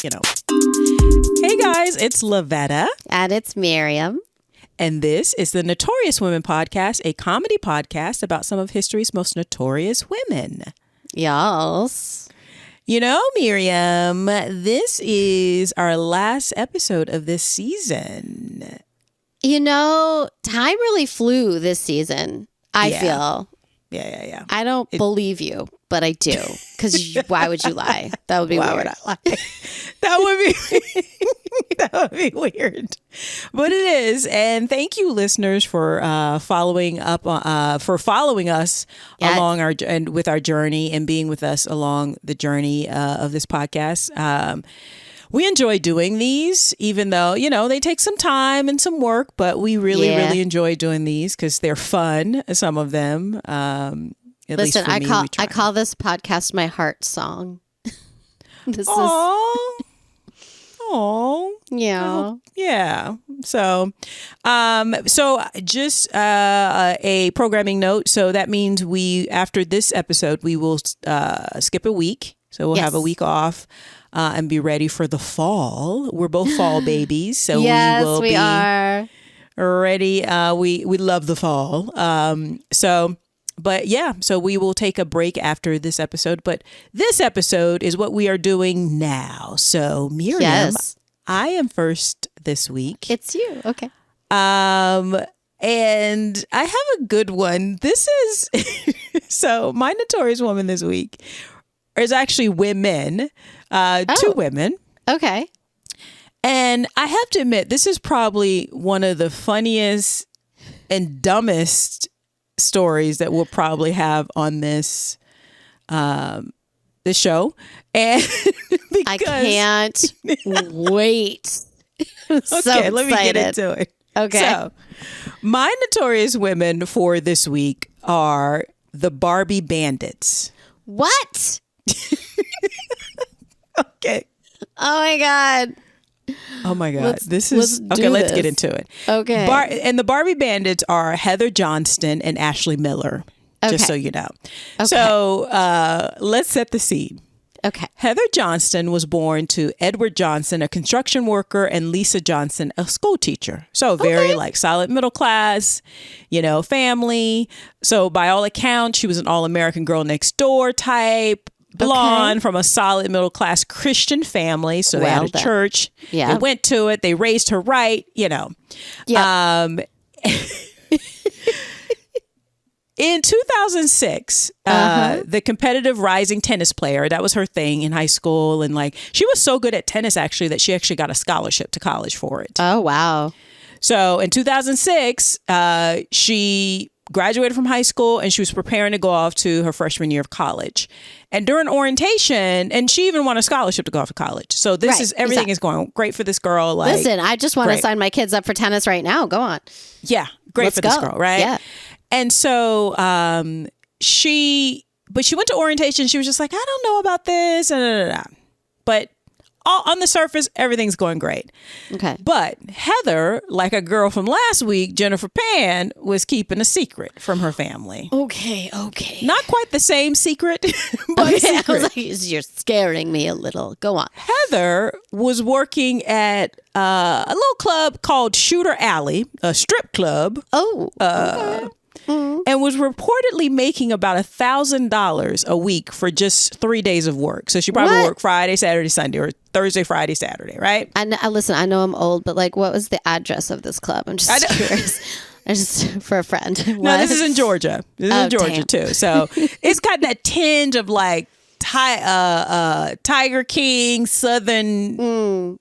Hey guys, it's Lavetta. And it's Miriam. And this is the Notorious Women Podcast, a comedy podcast about some of history's most notorious women. Yes. You know, Miriam, this is our last episode of this season. You know, time really flew this season, I feel. Yeah. I don't believe you, but I do. Because why would you lie? That would be weird. Why would I lie? That would be weird. But it is. And thank you, listeners, for following us along with our journey and being with us along the journey of this podcast. We enjoy doing these, even though, they take some time and some work, but we really enjoy doing these because they're fun, some of them. Listen, I call this podcast my heart song. Oh, yeah. Yeah. So just a programming note. So that means after this episode, we will skip a week. So we'll have a week off and be ready for the fall. We're both fall babies. So we are ready. We love the fall. So we will take a break after this episode. But this episode is what we are doing now. So Miriam, I am first this week. It's you. Okay. And I have a good one. This is so my notorious woman this week is actually women, two women. Okay. And I have to admit, this is probably one of the funniest and dumbest stories that we'll probably have on this show. And I can't wait. Okay, let me get into it. Okay. So, my notorious women for this week are the Barbie Bandits. What? Okay. Oh my God. Let's get into it. Okay. And the Barbie Bandits are Heather Johnston and Ashley Miller, just so you know. Okay. So let's set the scene. Okay. Heather Johnston was born to Edward Johnson, a construction worker, and Lisa Johnson, a school teacher. So very solid middle class, family. So by all accounts, she was an all-American girl next door type. Blonde from a solid middle class Christian family. So they had a church. Yeah. They went to it. They raised her right, Yeah. In 2006, the competitive rising tennis player, that was her thing in high school. And she was so good at tennis, actually, that she actually got a scholarship to college for it. Oh, wow. So in 2006, she graduated from high school and she was preparing to go off to her freshman year of college. And during orientation, and she even won a scholarship to go off to college. So everything is going great for this girl. Listen, I just want to sign my kids up for tennis right now. Go on. Yeah, great for this girl, right? Yeah. And so she went to orientation. She was just like, I don't know about this. But on the surface, everything's going great. Okay. But Heather, like a girl from last week, Jennifer Pan, was keeping a secret from her family. Okay. Not quite the same secret, but secret. I was like, you're scaring me a little. Go on. Heather was working at a little club called Shooter Alley, a strip club. And was reportedly making about $1,000 a week for just 3 days of work. So she probably worked Friday, Saturday, Sunday, or Thursday, Friday, Saturday, right? Listen, I know I'm old, but what was the address of this club? I'm just curious. Just for a friend. No, this is in Georgia. Too. So it's got that tinge of Tiger King, Southern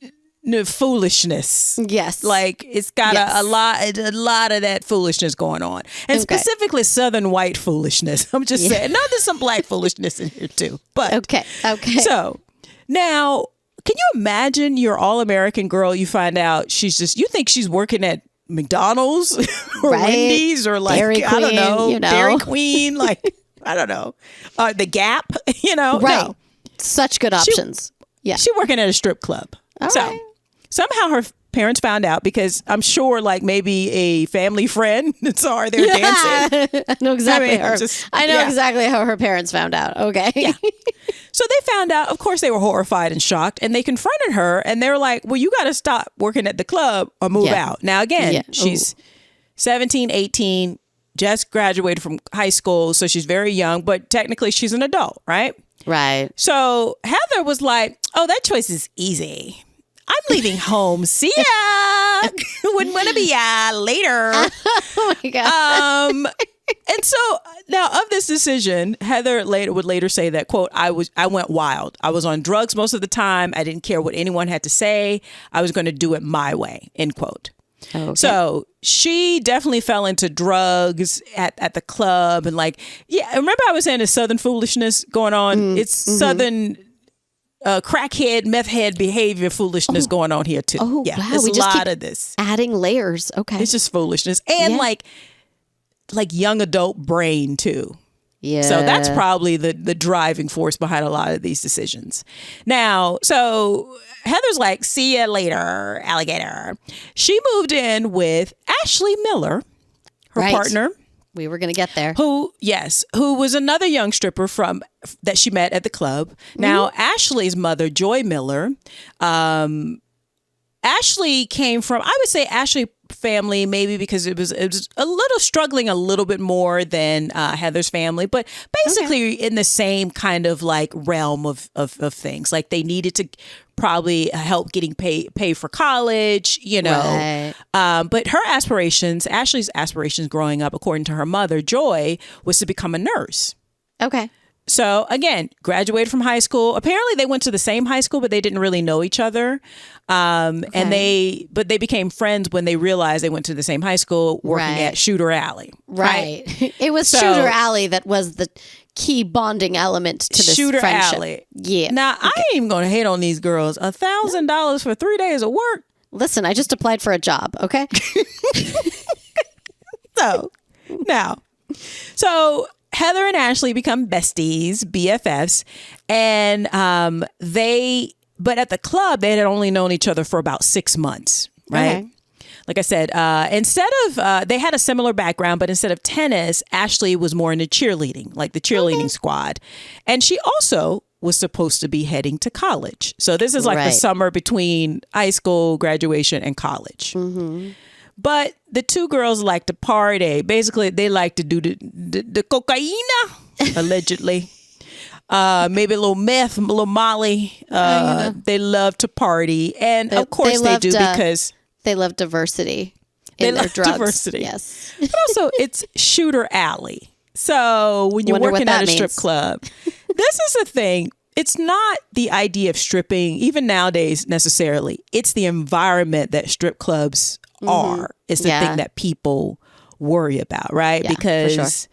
foolishness. Yes. It's got a lot of that foolishness going on. And specifically Southern white foolishness. I'm just saying. No, there's some black foolishness in here too. But Okay. So now, can you imagine your all-American girl, you find out you think she's working at McDonald's or Wendy's or Dairy Queen, I don't know, Dairy Queen, I don't know, the Gap, Right. No. Such good options. She's working at a strip club. All right. Somehow parents found out because I'm sure like maybe a family friend saw her there dancing. I know exactly exactly how her parents found out. Okay. Yeah. So they found out, of course they were horrified and shocked, and they confronted her and they were like, well, you got to stop working at the club or move out. Now, again, she's 17, 18, just graduated from high school. So she's very young, but technically she's an adult, right? Right. So Heather was like, oh, that choice is easy. I'm leaving home. See ya. Wouldn't want to be ya later. Oh my God. And so now of this decision, Heather would later say that, quote, I went wild. I was on drugs most of the time. I didn't care what anyone had to say. I was going to do it my way, end quote. Okay. So she definitely fell into drugs at the club. And like, yeah, remember I was saying the Southern foolishness going on? It's Southern crackhead, meth head behavior foolishness going on here too. Oh, yeah, wow. There's We a just lot keep of this. Adding layers. Okay. It's just foolishness. And like young adult brain too. Yeah. So that's probably the driving force behind a lot of these decisions. Now, so Heather's like, see ya later, alligator. She moved in with Ashley Miller, her partner. We were going to get there. Who was another young stripper that she met at the club. Now, Ashley's mother, Joy Miller, Ashley came from, I would say Ashley family, maybe because it was a little struggling a little bit more than Heather's family, but basically in the same kind of like realm of things. Like they needed to probably help getting pay for college, you know. Right. But her aspirations, Ashley's aspirations growing up, according to her mother, Joy, was to become a nurse. Okay. So again, graduated from high school. Apparently they went to the same high school, but they didn't really know each other. And they became friends when they realized they went to the same high school working at Shooter Alley. Right. It was Shooter Alley that was the key bonding element to this Shooter friendship. Alley. Yeah. Now, I ain't even going to hate on these girls. $1,000 for 3 days of work. Listen, I just applied for a job, okay? So Heather and Ashley become besties, BFFs, and but at the club, they had only known each other for about 6 months, right? Okay. Like I said, they had a similar background, but instead of tennis, Ashley was more into cheerleading, like the cheerleading squad. And she also was supposed to be heading to college. So this is like the summer between high school graduation and college. Mm-hmm. But the two girls like to party. Basically, they like to do the cocaine, allegedly. Maybe a little meth, a little Molly. They love to party. And of course they do because... They love diversity in their drugs. Diversity. Yes. But also, it's Shooter Alley. So when you're working at a strip club, this is the thing. It's not the idea of stripping, even nowadays necessarily. It's the environment that strip clubs are. It's the thing that people worry about, right? Yeah, because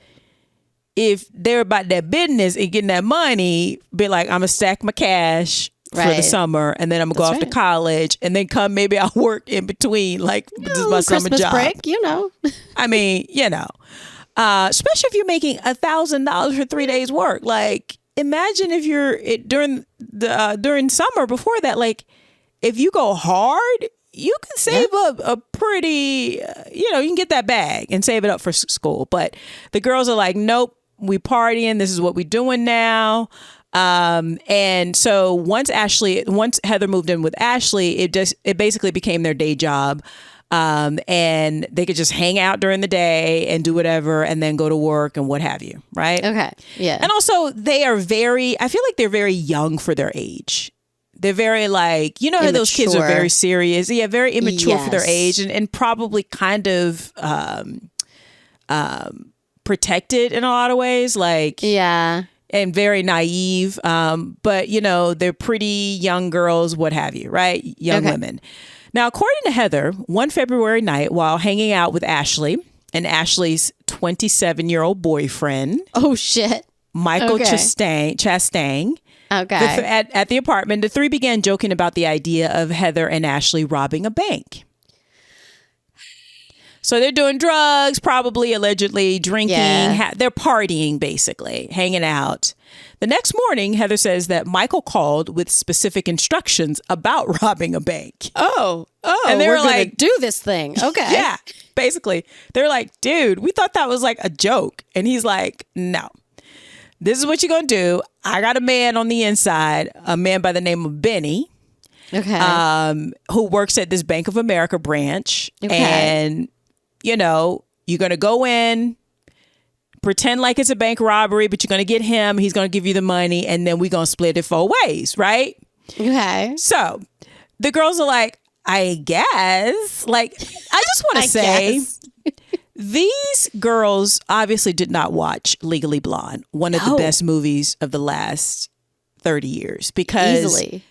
if they're about their business and getting that money, be like, I'm going to stack my cash for the summer, and then I'm gonna go off to college, and then come maybe I'll work in between, like this is my summer Christmas job. Break, you know. I mean, you know, especially if you're making $1,000 for 3 days work. Like, imagine if you're during summer before that. Like, if you go hard, you can save up a pretty, you can get that bag and save it up for school. But the girls are like, nope, we partying. This is what we doing now. And so once Heather moved in with Ashley, it basically became their day job. And they could just hang out during the day and do whatever and then go to work and what have you. Right. Okay. Yeah. And also I feel like they're very young for their age. They're very like, how those kids are very serious. Yeah. Very immature for their age and probably kind of, protected in a lot of ways. Like, yeah. And very naive. But, they're pretty young girls, what have you, right? Young women. Now, according to Heather, one February night while hanging out with Ashley and Ashley's 27-year-old boyfriend. Oh, shit. Michael Chastain. Okay. At the apartment, the three began joking about the idea of Heather and Ashley robbing a bank. So they're doing drugs, probably allegedly drinking. Yeah. They're partying, basically, hanging out. The next morning, Heather says that Michael called with specific instructions about robbing a bank. And they were like, do this thing. Okay. Yeah, basically. They're like, dude, we thought that was like a joke. And he's like, no. This is what you're going to do. I got a man on the inside, a man by the name of Benny. Okay. Who works at this Bank of America branch. Okay. And, you're going to go in, pretend like it's a bank robbery, but you're going to get him. He's going to give you the money, and then we're going to split it 4 ways, right? Okay. So the girls are like, I guess. Like, I just want to say, these girls obviously did not watch Legally Blonde, one of the best movies of the last 30 years, because easily.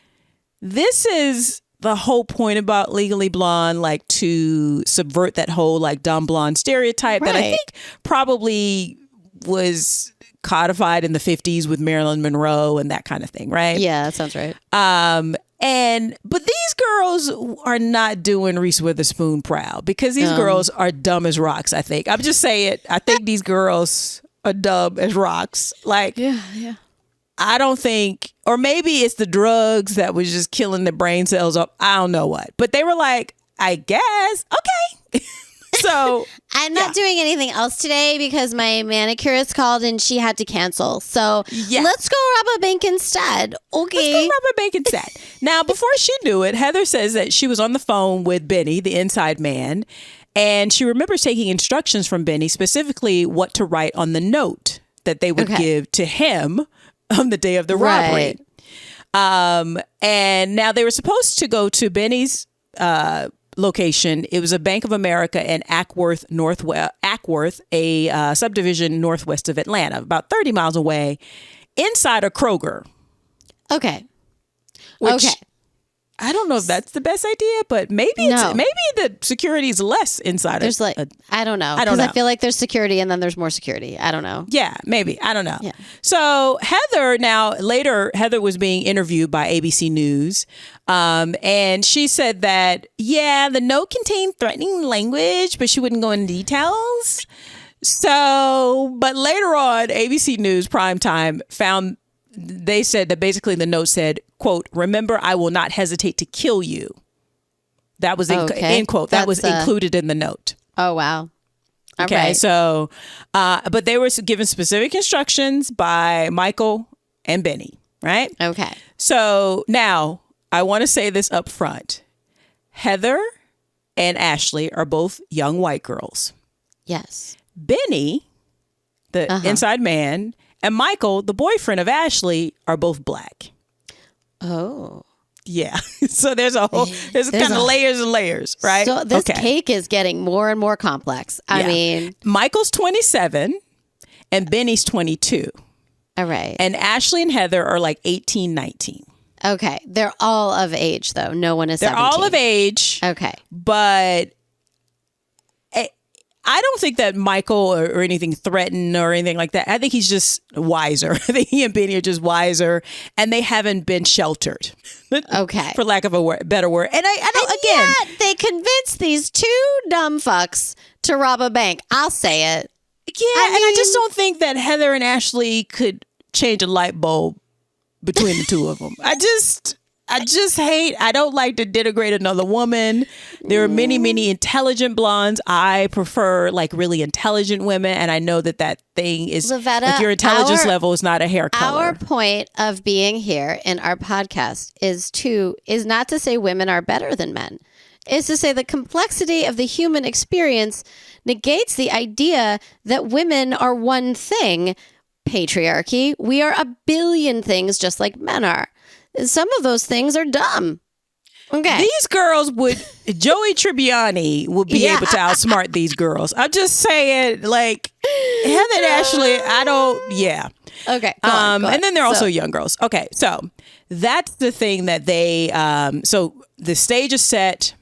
This is the whole point about Legally Blonde, like to subvert that whole like dumb blonde stereotype that I think probably was codified in the 50s with Marilyn Monroe and that kind of thing, right? Yeah, that sounds right. But these girls are not doing Reese Witherspoon proud, because these girls are dumb as rocks, I think. I'm just saying, I think these girls are dumb as rocks. Like, yeah. I don't think, or maybe it's the drugs that was just killing the brain cells up. I don't know what. But they were like, I guess, okay. So I'm not doing anything else today because my manicurist called and she had to cancel. So let's go rob a bank instead. Okay. Let's go rob a bank instead. Now, before she knew it, Heather says that she was on the phone with Benny, the inside man, and she remembers taking instructions from Benny, specifically what to write on the note that they would give to him on the day of the robbery. And now they were supposed to go to Benny's location. It was a Bank of America in Ackworth, a subdivision northwest of Atlanta, about 30 miles away, inside a Kroger. Okay. Which, I don't know if that's the best idea, but maybe the security is less inside. There's I don't know. Because I feel like there's security and then there's more security. I don't know. Yeah, maybe. I don't know. Yeah. So Heather was being interviewed by ABC News. And she said that, the note contained threatening language, but she wouldn't go into details. So, but later on, ABC News primetime they said that basically the note said, quote, "Remember, I will not hesitate to kill you." That was end quote. That was included in the note. Oh, wow. Okay. Right. So, but they were given specific instructions by Michael and Benny, right? Okay. So now I want to say this up front. Heather and Ashley are both young white girls. Yes. Benny, the inside man, and Michael, the boyfriend of Ashley, are both black. Oh. Yeah. So there's kind of layers and layers, right? So this cake is getting more and more complex. I mean, Michael's 27 and Benny's 22. All right. And Ashley and Heather are like 18, 19. Okay. They're all of age, though. No one is 17. They're all of age. Okay. But I don't think that Michael or anything threatened or anything like that. I think he's just wiser. I think he and Benny are just wiser, and they haven't been sheltered. Okay. For lack of a better word. And yet they convinced these two dumb fucks to rob a bank. I'll say it. Yeah, I just don't think that Heather and Ashley could change a light bulb between the two of them. I don't like to denigrate another woman. There are many, many intelligent blondes. I prefer like really intelligent women. And I know that thing is Lavetta, like your intelligence level is not a hair color. Our point of being here in our podcast is not to say women are better than men. It's to say the complexity of the human experience negates the idea that women are one thing. Patriarchy. We are a billion things just like men are. Some of those things are dumb. Okay. These girls Joey Tribbiani would be able to outsmart these girls. I'm just saying, like, Heather and Ashley, Okay. Go on. And then they're also young girls. Okay. So that's the thing that they, so the stage is set.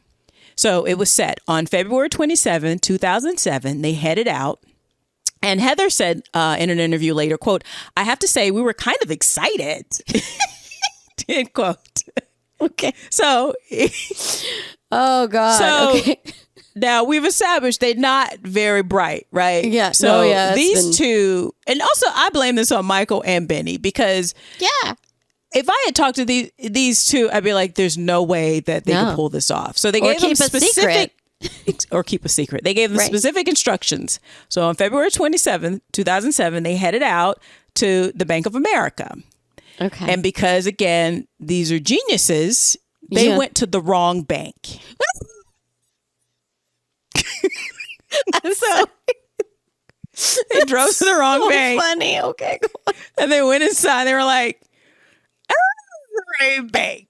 So it was set on February 27, 2007. They headed out. And Heather said in an interview later, quote, "I have to say we were kind of excited." End quote. Okay. So, oh God. So okay. Now, we've established they're not very bright, right? Yeah. So no, these two, and also I blame this on Michael and Benny because if I had talked to these two, I'd be like, there's no way that they could pull this off. So they gave them specific... or keep a secret. They gave them specific instructions. So on February 27th, 2007, they headed out to the Bank of America. Okay. And because, again, these are geniuses, they went to the wrong bank. So they drove to the wrong bank. Funny. Okay. Go on. And they went inside. They were like, "Oh, this is the right bank."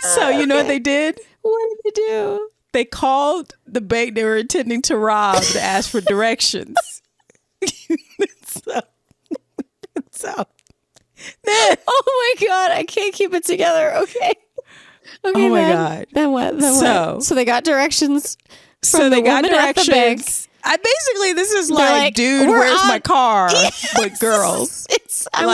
So you know what they did? What did they do? They called the bank they were intending to rob to ask for directions. so then, oh my God, I can't keep it together. Okay. Oh my God. Then what? So they got directions from the woman at the bank. Basically, this is like, dude, where's my car? With girls. I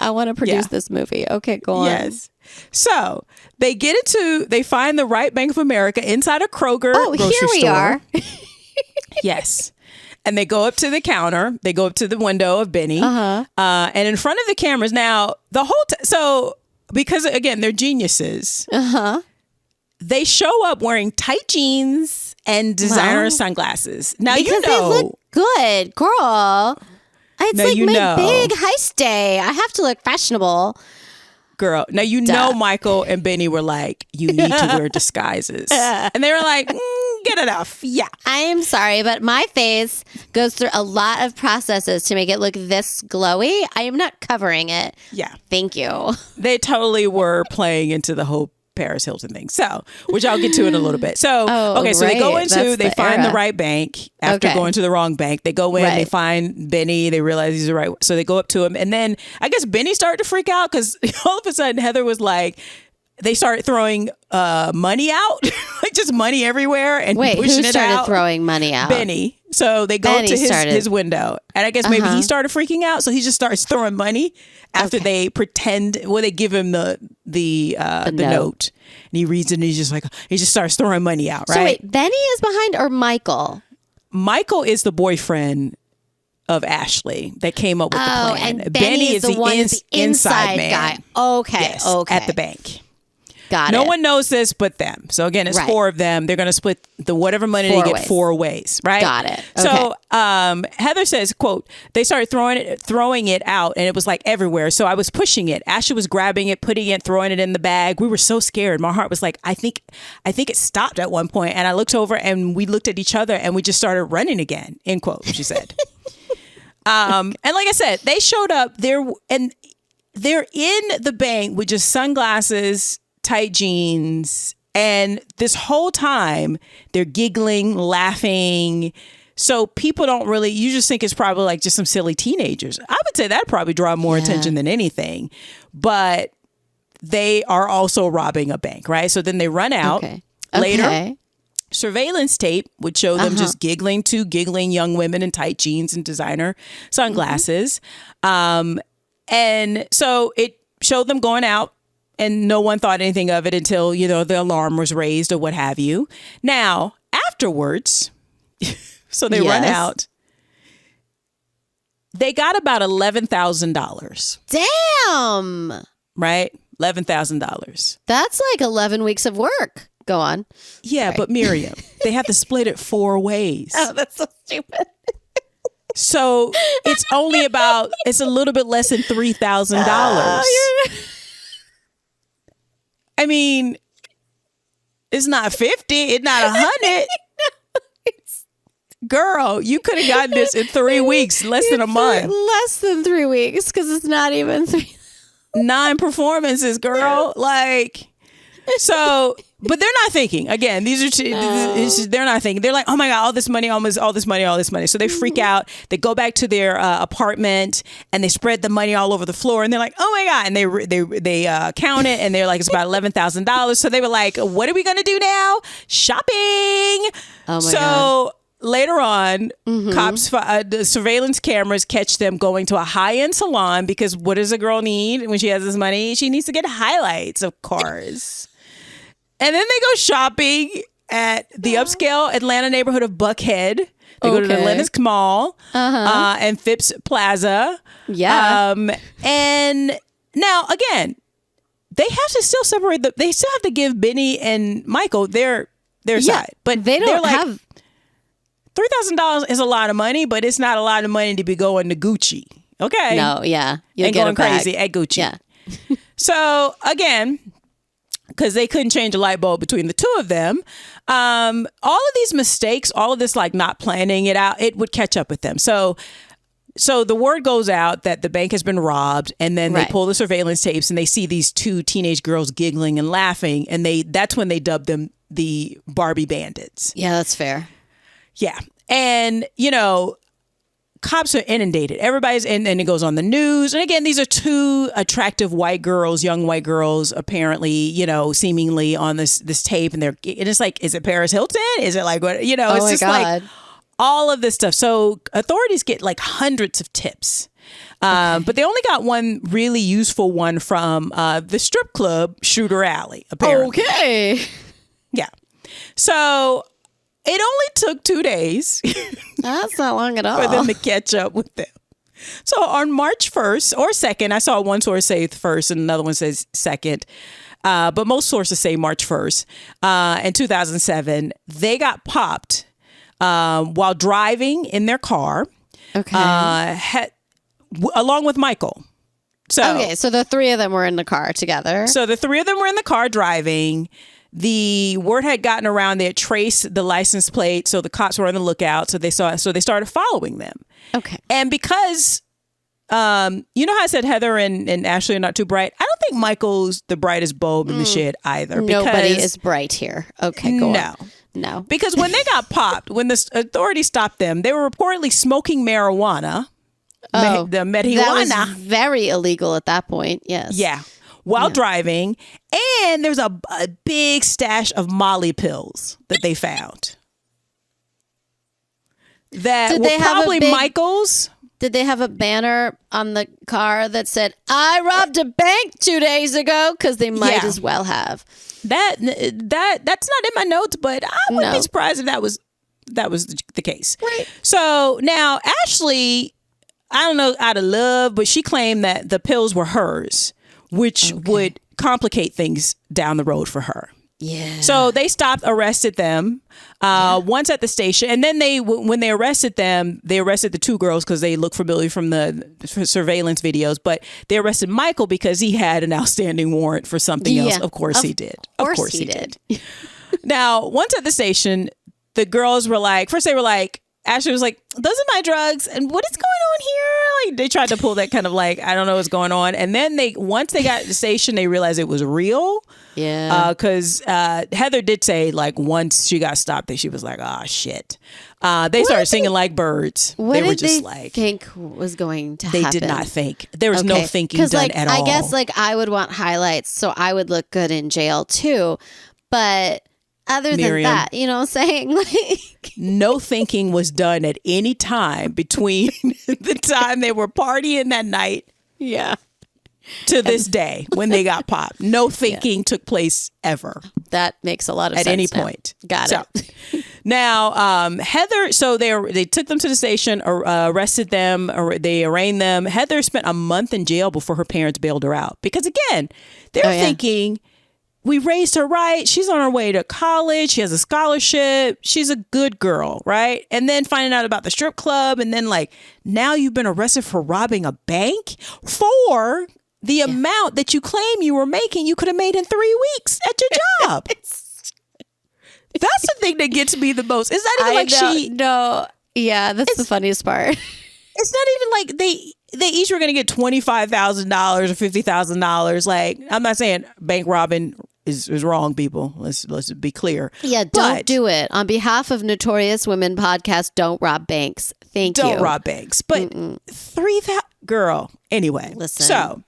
want to produce this movie. Okay, go on. Yes. So they they find the right Bank of America inside a Kroger grocery here we store. are. Yes. And they go up to the counter. They go up to the window of Benny. And in front of the cameras. Now, the whole so because, again, they're geniuses. They show up wearing tight jeans and designer sunglasses. Now, because they look good, girl. It's my big heist day. I have to look fashionable. Girl, now know Michael and Benny were like, you need to wear disguises. And they were like, good enough. Yeah. I am sorry, but my face goes through a lot of processes to make it look this glowy. I am not covering it. Yeah. Thank you. They totally were playing into the whole Paris Hilton thing. So, which I'll get to in a little bit. So, so they go they find the right bank after going to the wrong bank. They go in, they find Benny, they realize he's the right. So they go up to him. And then I guess Benny started to freak out because all of a sudden Heather was like, they started throwing money out, like just money everywhere and pushing who it started out. throwing money out? Benny. So they go to his window. And I guess maybe he started freaking out. So he just starts throwing money after they they give him the note. And he reads it and he just starts throwing money out, right? So wait, Benny is behind or Michael? Michael is the boyfriend of Ashley that came up with the plan. And Benny is the inside man. Guy. Okay. Yes, okay. At the bank. Got it. No one knows this but them. So again, it's four of them. They're going to split the whatever money they get 4 ways, right? Got it. Okay. So Heather says, quote, they started throwing it out and it was like everywhere. So I was pushing it. Ashley was grabbing it, putting it, throwing it in the bag. We were so scared. My heart was like, I think it stopped at one point. And I looked over and we looked at each other and we just started running again, end quote, she said. And like I said, they showed up there and they're in the bank with just sunglasses, tight jeans, and this whole time they're giggling, laughing. So people don't really, you just think it's probably like just some silly teenagers. I would say that'd probably draw more attention than anything. But they are also robbing a bank, right? So then they run out. Later, surveillance tape would show them just giggling, two giggling young women in tight jeans and designer sunglasses. And so it showed them going out. And no one thought anything of it until, the alarm was raised or what have you. Now, afterwards, so they run out. They got about $11,000. Damn. Right? $11,000. That's like 11 weeks of work. Go on. Yeah, sorry. But Miriam, they have to split it 4 ways. Oh, that's so stupid. So it's a little bit less than $3,000. I mean, it's not 50, it's not 100. Girl, you could have gotten this in 3 weeks, less than a month. Less than 3 weeks, because it's not even 3. 9 performances, girl. So, but they're not thinking. Again, these are they're not thinking. They're like, oh my God, all this money. So they freak out. They go back to their apartment and they spread the money all over the floor. And they're like, oh my God. And they count it and they're like, it's about $11,000. So they were like, what are we going to do now? Shopping. Oh my God. So later on, cops, the surveillance cameras catch them going to a high-end salon because what does a girl need when she has this money? She needs to get highlights of cars. And then they go shopping at the upscale Atlanta neighborhood of Buckhead. They go to the Lennox Mall and Phipps Plaza. Yeah. And now, again, they have to still separate they still have to give Benny and Michael their side. But they don't have... $3,000 is a lot of money, but it's not a lot of money to be going to Gucci. Okay. No, yeah. You'll and get going it back. crazy at Gucci. Yeah. So, again... because they couldn't change a light bulb between the two of them. All of these mistakes, all of this like not planning it out, it would catch up with them. So the word goes out that the bank has been robbed, and then they pull the surveillance tapes and they see these two teenage girls giggling and laughing, and that's when they dub them the Barbie Bandits. Yeah, that's fair. Yeah. And, cops are inundated. Everybody's and it goes on the news. And again, these are two attractive white girls, young white girls, apparently, seemingly on this tape. And it's like, is it Paris Hilton? Is it like what? It's just like all of this stuff. So authorities get like hundreds of tips. But they only got one really useful one from the strip club Shooter Alley, apparently. Okay. Yeah. So it only took 2 days. That's not long at all. For them to catch up with them. So on March 1st or 2nd, I saw one source say 1st and another one says 2nd. But most sources say March 1st. In 2007, they got popped while driving in their car. Okay. Along with Michael. So the three of them were in the car together. So the three of them were in the car driving. The word had gotten around. They had traced the license plate, so the cops were on the lookout. So they started following them. Okay. And because, you know how I said Heather and Ashley are not too bright? I don't think Michael's the brightest bulb in the shed either. Nobody is bright here. Okay, go on. No. Because when they got popped, when the authorities stopped them, they were reportedly smoking marijuana. The marijuana. That was very illegal at that point. Yes. Yeah. While driving, and there's a big stash of Molly pills that they found. That were probably Michael's. Did they have a banner on the car that said, "I robbed a bank 2 days ago"? Because they might as well have. That's not in my notes, but I wouldn't be surprised if that was the case. Right. So now Ashley, I don't know, out of love, but she claimed that the pills were hers, which would complicate things down the road for her. Yeah. So they stopped, arrested them once at the station. And then when they arrested them, they arrested the two girls because they look familiar from the surveillance videos. But they arrested Michael because he had an outstanding warrant for something else. Of course he did. Of course he did. Now, once at the station, the girls were like, first they were like, Ashley was like, "Those are my drugs, and what is going on here?" Like they tried to pull that kind of like, I don't know what's going on. And then once they got to the station, they realized it was real. Yeah. Because Heather did say like once she got stopped, that she was like, "Oh shit." They started singing like birds. What they were did just they like think was going to happen? They did not think. There was no thinking done at all. I guess like I would want highlights, so I would look good in jail too, but. Other Miriam, than that, you know what I'm saying? Like, no thinking was done at any time between the time they were partying that night to this day when they got popped. No thinking took place ever. That makes a lot of sense. At any now. point. Got it. Now, Heather, so they took them to the station, arrested them, or they arraigned them. Heather spent a month in jail before her parents bailed her out. Because again, they're thinking... We raised her right. She's on her way to college. She has a scholarship. She's a good girl, right? And then finding out about the strip club. And then like, now you've been arrested for robbing a bank for the amount that you claim you were making. You could have made in 3 weeks at your job. That's the thing that gets me the most. It's not even that's the funniest part. It's not even like they each were going to get $25,000 or $50,000. Like, I'm not saying bank robbing is wrong, people. Let's be clear. Yeah, don't do it. On behalf of Notorious Women Podcast, don't rob banks. Thank you. Don't rob banks. But 3,000, girl. Anyway. Listen. So,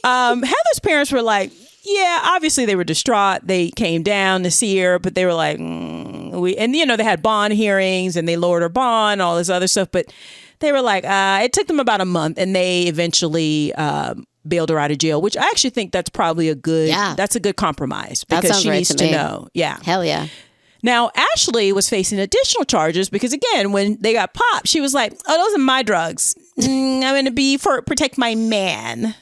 Heather's parents were like, yeah, obviously they were distraught. They came down to see her, but they were like, they had bond hearings and they lowered her bond, all this other stuff. But they were like, it took them about a month, and they eventually bailed her out of jail, which I actually think that's probably a good compromise because she needs to know. Yeah. Hell yeah. Now, Ashley was facing additional charges because, again, when they got popped, she was like, oh, those are my drugs. I'm going to protect my man.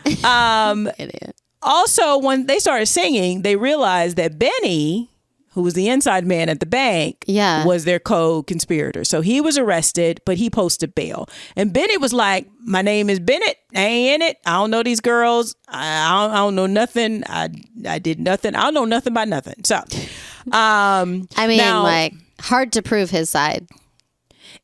Idiot. Also, when they started singing, they realized that Benny, who was the inside man at the bank, was their co-conspirator. So he was arrested, but he posted bail. And Benny was like, my name is Bennett. I ain't in it. I don't know these girls. I don't know nothing. I did nothing. I don't know nothing about nothing. So, I mean, now, hard to prove his side.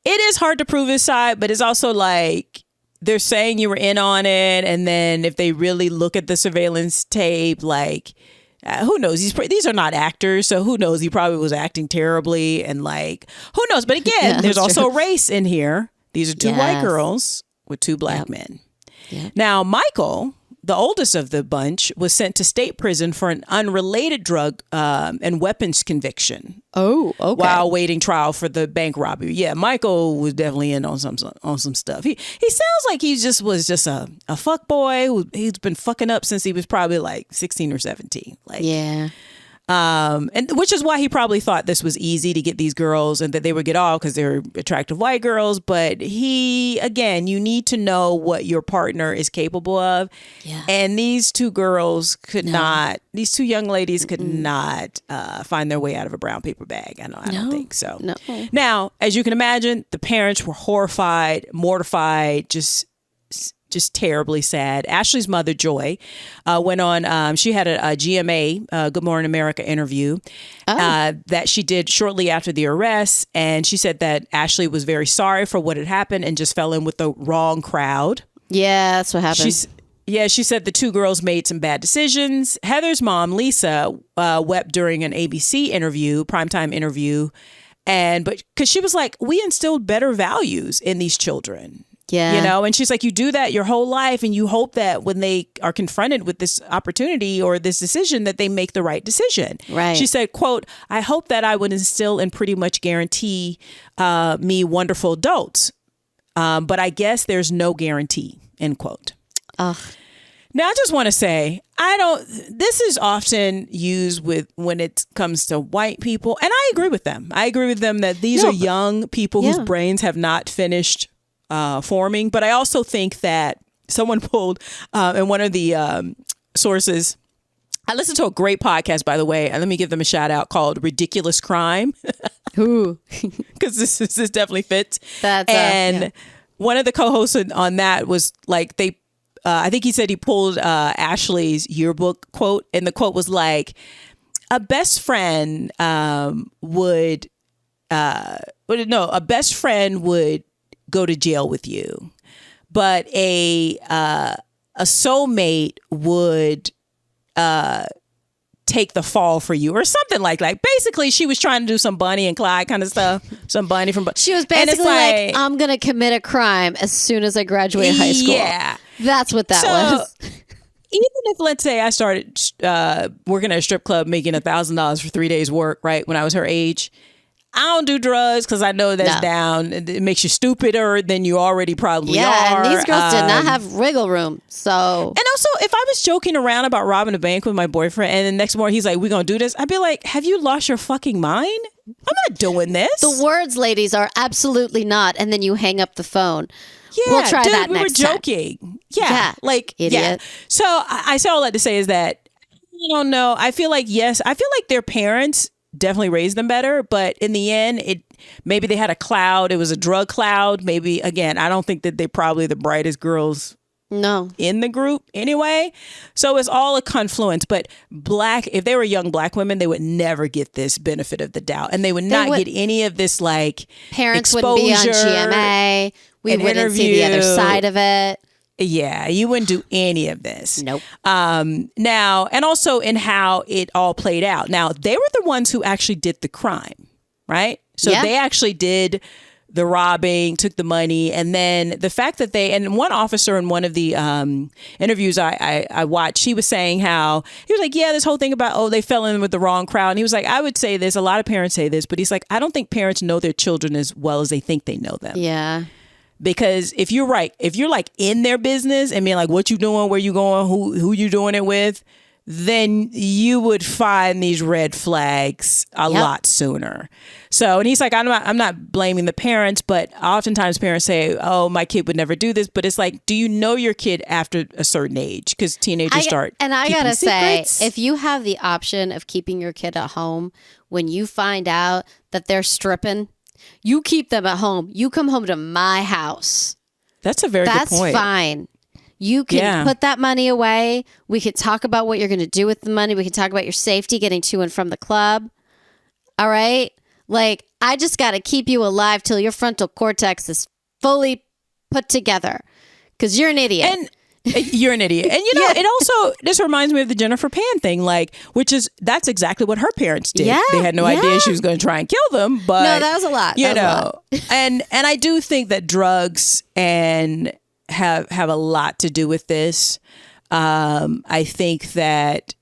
It is hard to prove his side, but it's also like they're saying you were in on it. And then if they really look at the surveillance tape, like, who knows? These are not actors, so who knows? He probably was acting terribly, and like, who knows? But again, there's also race in here. These are two white girls with two black men. Yep. Now, Michael, the oldest of the bunch, was sent to state prison for an unrelated drug and weapons conviction. Oh, okay. While waiting trial for the bank robbery. Yeah, Michael was definitely in on some stuff. He sounds like he was just a fuck boy. He's been fucking up since he was probably like 16 or 17. Like, yeah. And which is why he probably thought this was easy to get these girls and that they would get off because they're attractive white girls. But again, you need to know what your partner is capable of. Yeah. And these two girls these two young ladies could not find their way out of a brown paper bag. I don't think so. No. Now, as you can imagine, the parents were horrified, mortified, just terribly sad. Ashley's mother, Joy, went on, she had a GMA, Good Morning America interview that she did shortly after the arrest. And she said that Ashley was very sorry for what had happened and just fell in with the wrong crowd. Yeah, that's what happened. She said the two girls made some bad decisions. Heather's mom, Lisa, wept during an ABC primetime interview. But because she was like, we instilled better values in these children. Yeah. And she's like, you do that your whole life and you hope that when they are confronted with this opportunity or this decision that they make the right decision. Right. She said, quote, I hope that I would instill and pretty much guarantee me wonderful adults. But I guess there's no guarantee, end quote. Ugh. Now, I just want to say, this is often used when it comes to white people. And I agree with them. I agree with them that these are young people whose brains have not finished forming. But I also think that someone pulled in one of the sources. I listened to a great podcast, by the way, and let me give them a shout out, called Ridiculous Crime. Ooh, because this definitely fits. One of the co-hosts on that was like, I think he said he pulled Ashley's yearbook quote, and the quote was like, a best friend would go to jail with you, but a soulmate would take the fall for you, or something like basically she was trying to do some Bonnie and Clyde kind of stuff. Some Bonnie from she was basically like, I'm gonna commit a crime as soon as I graduate high school. Yeah, that's what that was. Even if, let's say, I started working at a strip club making $1,000 for 3 days work, right, when I was her age, I don't do drugs because I know that's down. It makes you stupider than you already probably are. Yeah, and these girls did not have wriggle room. So, and also, if I was joking around about robbing a bank with my boyfriend, and the next morning he's like, "We're gonna do this," I'd be like, "Have you lost your fucking mind? I'm not doing this." The words, ladies, are absolutely not. And then you hang up the phone. Yeah, we'll try that we next were joking. time. Yeah, idiot. Yeah. So I say all that to say is that I don't know. I feel like their parents definitely raised them better, but in the end, maybe they had a cloud. It was a drug cloud. Maybe, again, I don't think that they're probably the brightest girls in the group anyway. So it's all a confluence. But if they were young black women, they would never get this benefit of the doubt, and they would not get any of this like parents exposure, wouldn't be on GMA. We wouldn't see the other side of it. Yeah, you wouldn't do any of this. Nope. Now, and also in how it all played out. Now, they were the ones who actually did the crime, right? So they actually did the robbing, took the money, and then the fact that and one officer in one of the interviews I watched, he was saying how, he was like, this whole thing about, they fell in with the wrong crowd. And he was like, I would say this, a lot of parents say this, but he's like, I don't think parents know their children as well as they think they know them. Yeah. Because if you're like in their business and being like, what you doing, where you going, who you doing it with, then you would find these red flags a lot sooner. So, and he's like, I'm not blaming the parents, but oftentimes parents say, oh, my kid would never do this. But it's like, do you know your kid after a certain age? Because teenagers start And I got to say, if you have the option of keeping your kid at home, when you find out that they're stripping, you keep them at home. You come home to my house. That's a very good point. That's fine. You can put that money away. We could talk about what you're going to do with the money. We can talk about your safety, getting to and from the club. All right? Like, I just got to keep you alive till your frontal cortex is fully put together because you're an idiot. And you're an idiot. And, it also, this reminds me of the Jennifer Pan thing, like, that's exactly what her parents did. Yeah, they had no idea she was going to try and kill them. But, no, that was a lot. You know, and I do think that drugs have a lot to do with this. I think that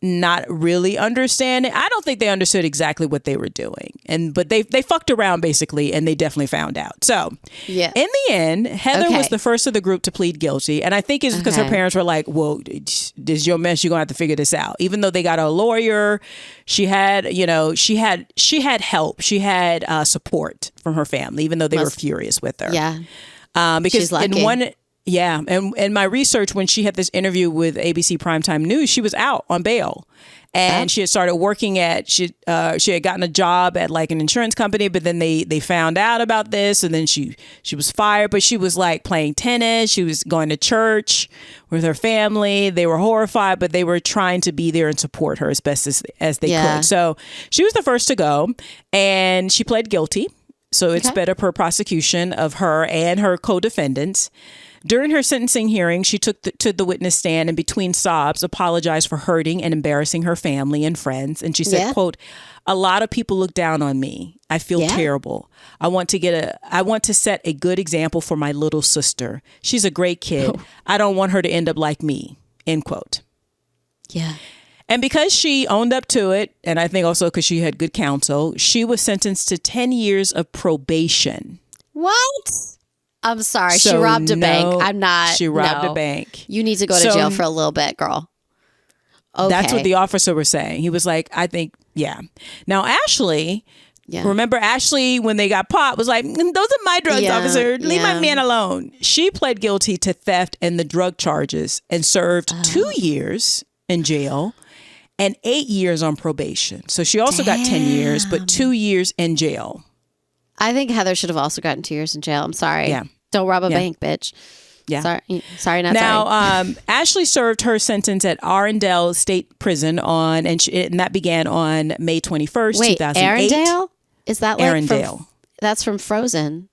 not really understanding. I don't think they understood exactly what they were doing, but they fucked around basically, and they definitely found out. So, in the end, Heather was the first of the group to plead guilty, and I think it's because her parents were like, "Well, this is your mess. You're gonna have to figure this out." Even though they got a lawyer, she had help. She had support from her family, even though they were furious with her. Yeah. Because in my research, when she had this interview with ABC Primetime News, she was out on bail, and she had started working she had gotten a job at like an insurance company, but then they found out about this, and then she was fired. But she was like playing tennis, she was going to church with her family. They were horrified, but they were trying to be there and support her as best as they could. So she was the first to go, and she pled guilty. So it sped up her prosecution of her and her co-defendants. During her sentencing hearing, she took to the witness stand and between sobs apologized for hurting and embarrassing her family and friends. And she said, quote, "A lot of people look down on me. I feel terrible. I want to set a good example for my little sister. She's a great kid. I don't want her to end up like me," end quote. Yeah. And because she owned up to it, and I think also because she had good counsel, she was sentenced to 10 years of probation. What? I'm sorry. So she robbed a bank. I'm not. She robbed a bank. You need to go to jail for a little bit, girl. Okay. That's what the officer was saying. He was like, I think, Now, Ashley, remember Ashley, when they got popped, was like, those are my drugs, officer. Leave my man alone. She pled guilty to theft and the drug charges and served 2 years in jail and 8 years on probation. So she also got 10 years, but 2 years in jail. I think Heather should have also gotten 2 years in jail. I'm sorry. Yeah. Don't rob a bank, bitch. Yeah. Sorry, not now, sorry. Ashley served her sentence at Arundel State Prison and that began on May 21st, 2008. Arundel? Is that like Arundel? That's from Frozen.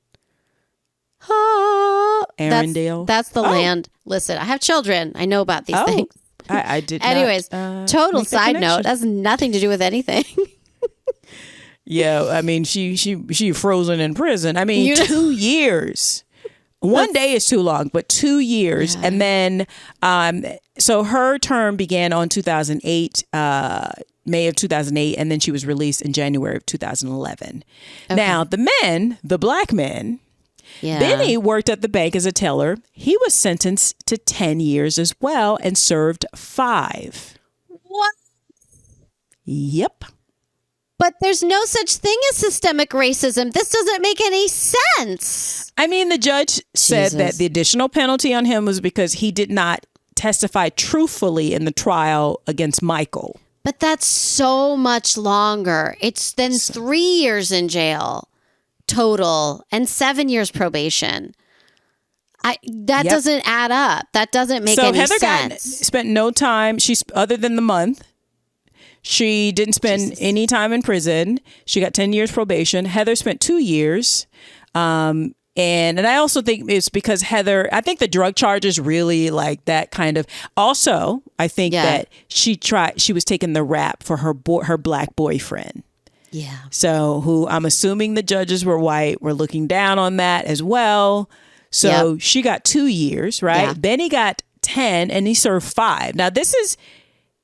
Arundel? That's the land. Listen, I have children. I know about these things. I did Anyways, not, total side note. Has nothing to do with anything. Yeah, I mean, she frozen in prison. I mean, 2 years. One day is too long, but 2 years. Yeah. And then, so her term began on 2008, May of 2008, and then she was released in January of 2011. Okay. Now, the black men, Benny worked at the bank as a teller. He was sentenced to 10 years as well and served 5. What? Yep. But there's no such thing as systemic racism. This doesn't make any sense. I mean, the judge said that the additional penalty on him was because he did not testify truthfully in the trial against Michael. But that's so much longer. It's then 3 years in jail total and 7 years probation. That doesn't add up. That doesn't make any Heather sense. Spent no time. Other than the month. She didn't spend any time in prison. She got 10 years probation. Heather spent 2 years. And I also think it's because Heather, I think the drug charges really like that kind of. Also, I think that she was taking the rap for her black boyfriend. Yeah. So who I'm assuming the judges were white, were looking down on that as well. So she got 2 years, right? Yeah. Benny got 10 and he served 5. Now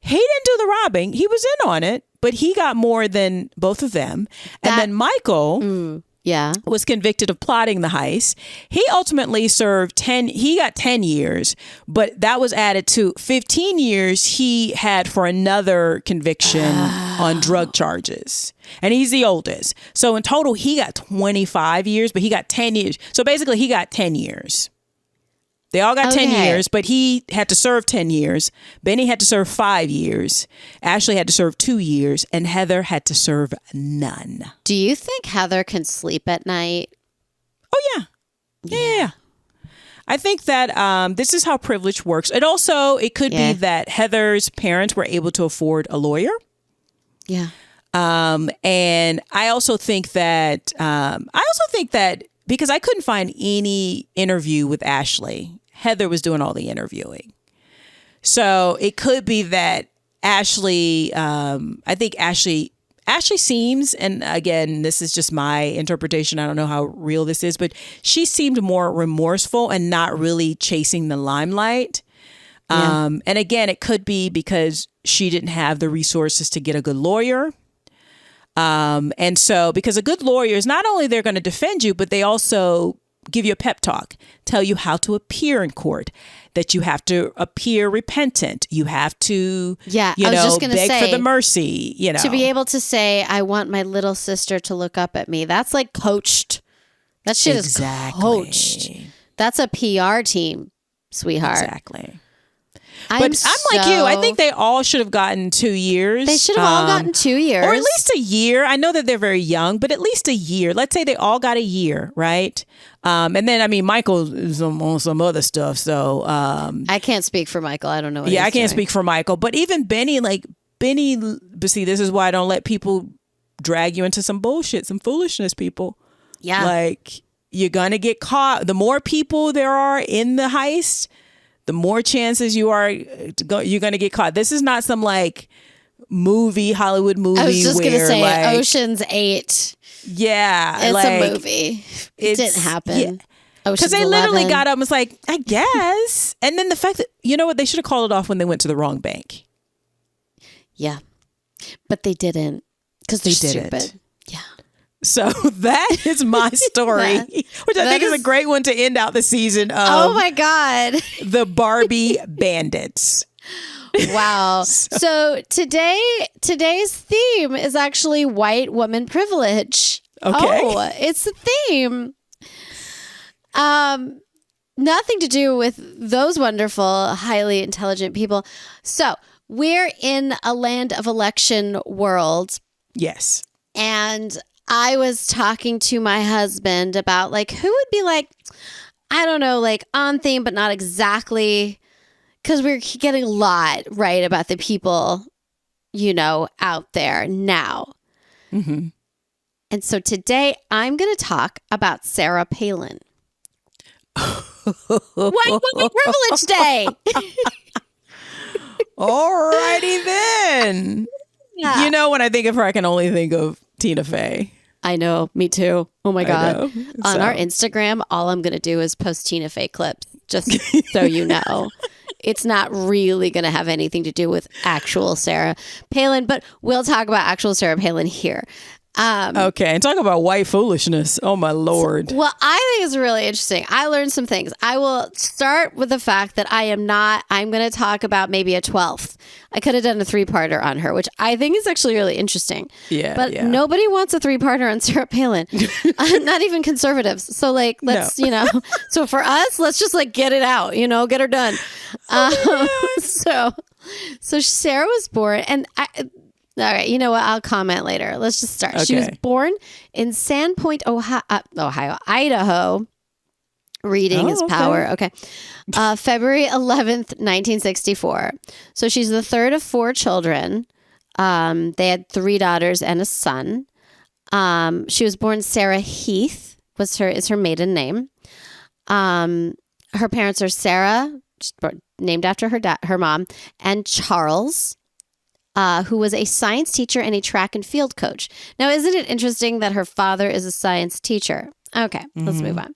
he didn't do the robbing. He was in on it, but he got more than both of them. And then Michael was convicted of plotting the heist. He ultimately served 10. He got 10 years, but that was added to 15 years he had for another conviction on drug charges. And he's the oldest. So in total, he got 25 years, but he got 10 years. So basically, he got 10 years. They all got 10 years, but he had to serve 10 years. Benny had to serve 5 years. Ashley had to serve 2 years. And Heather had to serve none. Do you think Heather can sleep at night? Oh, yeah. Yeah. I think that this is how privilege works. It could be that Heather's parents were able to afford a lawyer. Yeah. And I also think that because I couldn't find any interview with Ashley, Heather was doing all the interviewing. So it could be that Ashley, I think Ashley seems, and again, this is just my interpretation, I don't know how real this is, but she seemed more remorseful and not really chasing the limelight. And again, it could be because she didn't have the resources to get a good lawyer. And so, because a good lawyer is not only they're going to defend you, but they also give you a pep talk, tell you how to appear in court, that you have to appear repentant. You have to, beg for the mercy, To be able to say, I want my little sister to look up at me. That's like coached. That shit is coached. That's a PR team, sweetheart. Exactly. But I'm like you. I think they all should have gotten 2 years. They should have all gotten 2 years. Or at least a year. I know that they're very young, but at least a year. Let's say they all got a year, right? And then, I mean, Michael is on some other stuff. So I can't speak for Michael. I don't know what he's I can't doing. speak for Michael. But even Benny, but see, this is why I don't let people drag you into some bullshit, some foolishness, people. Yeah. Like, you're going to get caught. The more people there are in the heist, the more chances you're going to get caught. This is not some like Hollywood movie. I was just going to say like, Ocean's 8. Yeah. It's a movie. It didn't happen. Because they literally got up and was like, I guess. And then the fact that, you know what, they should have called it off when they went to the wrong bank. Yeah. But they didn't. Because they're stupid. Yeah. So that is my story, which I think is a great one to end out the season of. Oh my God. The Barbie Bandits. Wow. So today's theme is actually white woman privilege. Okay. Oh, it's the theme. Nothing to do with those wonderful, highly intelligent people. So we're in a land of election world. Yes. And I was talking to my husband about like who would be like, I don't know, like on theme, but not exactly, because we're getting a lot right about the people, out there now. Mm-hmm. And so today I'm going to talk about Sarah Palin. White Woman Privilege Day. Alrighty then. Yeah. When I think of her, I can only think of Tina Fey. I know, me too. Oh my God. On our Instagram, all I'm going to do is post Tina Fey clips, just so you know. It's not really going to have anything to do with actual Sarah Palin, but we'll talk about actual Sarah Palin here. Okay, and talk about white foolishness. Oh my Lord. Well, I think it's really interesting. I learned some things. I will start with the fact that I'm going to talk about maybe a 12th. I could have done a 3-parter on her, which I think is actually really interesting. Yeah. But nobody wants a 3-parter on Sarah Palin. Not even conservatives. So let's, so for us, let's just get it out, get her done. So Sarah was born and all right, you know what? I'll comment later. Let's just start. Okay. She was born in Sandpoint, Idaho. Reading is power. Okay. February 11th, 1964. So she's the third of 4 children. They had 3 daughters and a son. She was born Sarah Heath is her maiden name. Her parents are Sarah, named after her mom, and Charles, who was a science teacher and a track and field coach. Now, isn't it interesting that her father is a science teacher? Okay, let's move on.